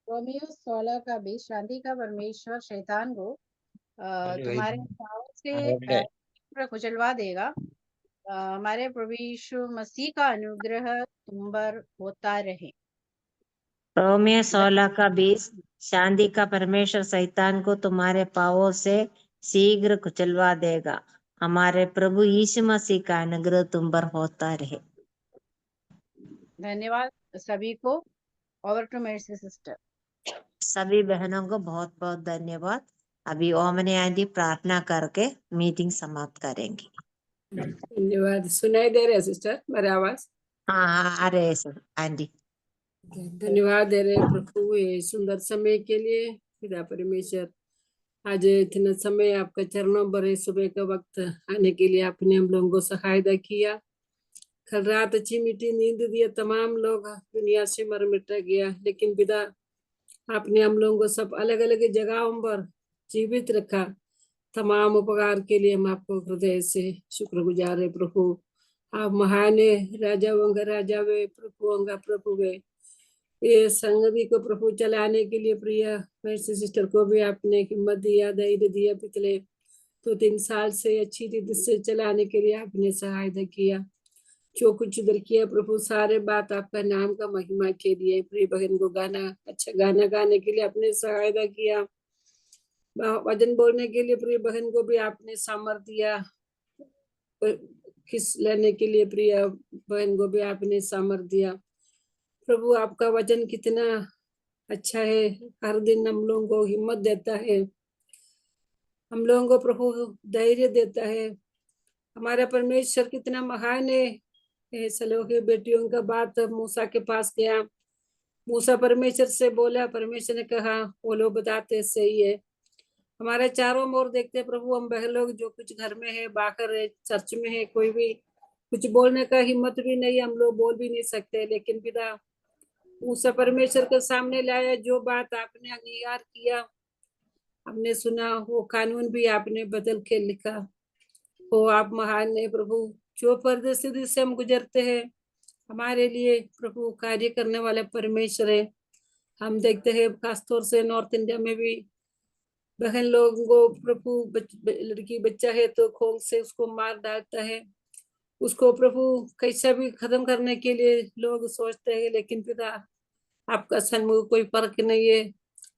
रोमियो 16 का 20। शांति का परमेश्वर शैतान को तुम्हारे पाँव से कुचलवा देगा। हमारे प्रभु यीशु मसीह का अनुग्रह तुम पर होता रहे। रोमियो 16 का 20। शांति का परमेश्वर शैतान को तुम्हारे पावों से शीघ्र कुचलवा देगा। हमारे प्रभु यीशु मसीह का अनुग्रह तुम पर होता रहे। धन्यवाद सभी को। ओवर टू मेरी सिस्टर। सभी बहनों को बहुत बहुत धन्यवाद। अभी ओमनी आंटी प्रार्थना करके मीटिंग समाप्त करेंगी। धन्यवाद। सुनाई दे रहे सिस्टर मेरी आवाज? हाँ आ रहे सर आंटी। धन्यवाद दे रहे प्रभु ये सुंदर समय के लिए। पिता परमेश्वर आज इतना समय आपका चरणों पर सुबह का वक्त आने के लिए आपने हम लोगों को सहायता किया। कल रात अच्छी मीठी नींद दिया। तमाम लोग दुनिया से मर मिट गया, लेकिन पिता आपने हम लोगों को सब अलग अलग जगहों पर जीवित रखा। तमाम उपकार के लिए हम आपको हृदय से शुक्रगुजार है प्रभु। आप महान है, राजा वंगा राजा वे, प्रभु वंगा प्रभु वे। ये संगति को प्रभु चलाने के लिए प्रिय मेरी सिस्टर को भी आपने हिम्मत दिया, धैर्य दिया। पिछले 2-3 साल से अच्छी रीति से चलाने के लिए आपने सहायता किया। जो कुछ उधर किया प्रभु सारे बात आपका नाम का महिमा के लिए। प्रिय बहन को अच्छा गाना गाने के लिए आपने सहायता किया। वचन बोलने के लिए प्रिय बहन को भी आपने सामर्थ्य दिया। किस लेने के लिए प्रिय बहन को भी आपने सामर्थ्य दिया। प्रभु आपका वचन कितना अच्छा है, हर दिन हम लोगों को हिम्मत देता है, हम लोगों को प्रभु धैर्य देता है। हमारा परमेश्वर कितना महान है। सलो के बेटियों का बात मूसा के पास गया। मूसा परमेश्वर से बोला, परमेश्वर ने कहा वो लोग बताते सही है। हमारे चारों ओर देखते प्रभु हम बहन लोग जो कुछ घर में है, बाहर है, चर्च में है, कोई भी कुछ बोलने का हिम्मत भी नहीं, हम लोग बोल भी नहीं सकते, लेकिन पिता उस परमेश्वर के सामने लाया, जो बात आपने अंगीकार किया, हमने सुना, वो कानून भी आपने बदल के लिखा। वो आप महान है प्रभु, जो परिस्थिति से हम गुजरते हैं हमारे लिए प्रभु कार्य करने वाले परमेश्वर है। हम देखते हैं खासतौर से नॉर्थ इंडिया में भी बहन लोगों को प्रभु लड़की बच्चा है तो खोल से उसको मार डालता है, उसको प्रभु कैसा भी खत्म करने के लिए लोग सोचते हैं, लेकिन पिता आपका सन्मुख कोई फर्क नहीं है,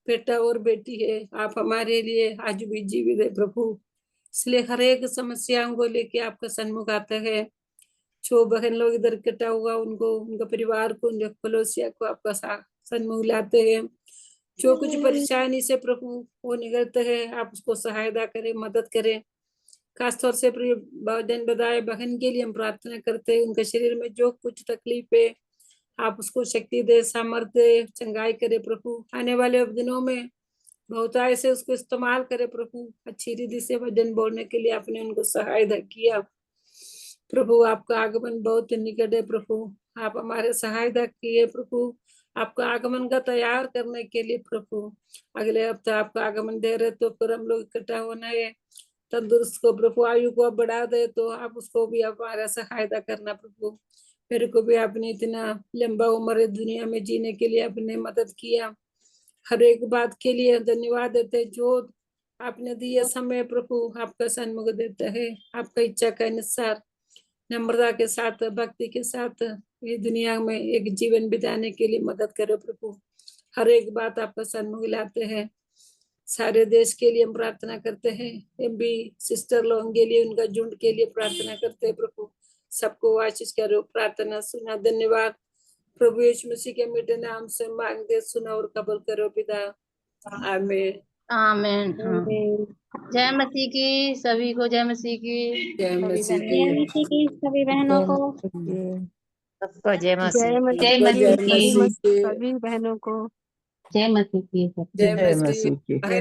बेटा और बेटी है, आप हमारे लिए आज भी जीवित है प्रभु। इसलिए हर एक समस्याओं को लेके आपका सन्मुख आता है। जो बहन लोग इधर इकट्ठा हुआ उनको, उनका परिवार को, उनके पड़ोसिया को आपका सन्मुख लाते हैं। जो कुछ परेशानी से प्रभु वो निकलते हैं, आप उसको सहायता करें, मदद करें। खासतौर से बहन बधाए बहन के लिए हम प्रार्थना करते हैं, उनके शरीर में जो कुछ तकलीफ है आप उसको शक्ति दे, सामर्थ्य, चंगाई करे प्रभु। आने वाले दिनों में बहुतायत से उसको इस्तेमाल करे प्रभु। अच्छी रीति से वचन बोलने के लिए आपने उनको सहायता किया प्रभु। आपका आगमन बहुत निकट है प्रभु, आप हमारे सहायता किए प्रभु, आपका आगमन का तैयार करने के लिए प्रभु। अगले हफ्ते आपका आगमन दे रहे तो फिर हम लोग इकट्ठा होना है। तंदुरुस्त को प्रभु आयु को बढ़ा दे तो आप उसको भी हमारा सहायता करना प्रभु। मेरे को भी आपने इतना लंबा उम्र दुनिया में जीने के लिए आपने मदद किया। हर एक बात के लिए धन्यवाद देते, जो आपने दिए समय प्रभु आपका सन्मुख देता है। आपका इच्छा के अनुसार नम्रता के साथ, भक्ति के साथ ये दुनिया में एक जीवन बिताने के लिए मदद करो प्रभु। हर एक बात आपका सन्मुख लाते हैं। सारे देश के लिए हम प्रार्थना करते हैं, एमबी सिस्टर लोगों के लिए, उनका झुंड के लिए प्रार्थना करते हैं प्रभु। सबको आशीष करो, प्रार्थना सुना। धन्यवाद प्रभु यीशु मसीह के मीठे नाम से मांगते, सुना और कबूल करो पिता, आमीन आमीन। जय मसीह की, सभी को जय मसीह की। जय मसीह जय मसीह की सभी बहनों को। सबको जय मसीह जय की। मसीह जय की मसीह की। सभी बहनों को। जय मसीह की। जय जय मसीह मसीह की।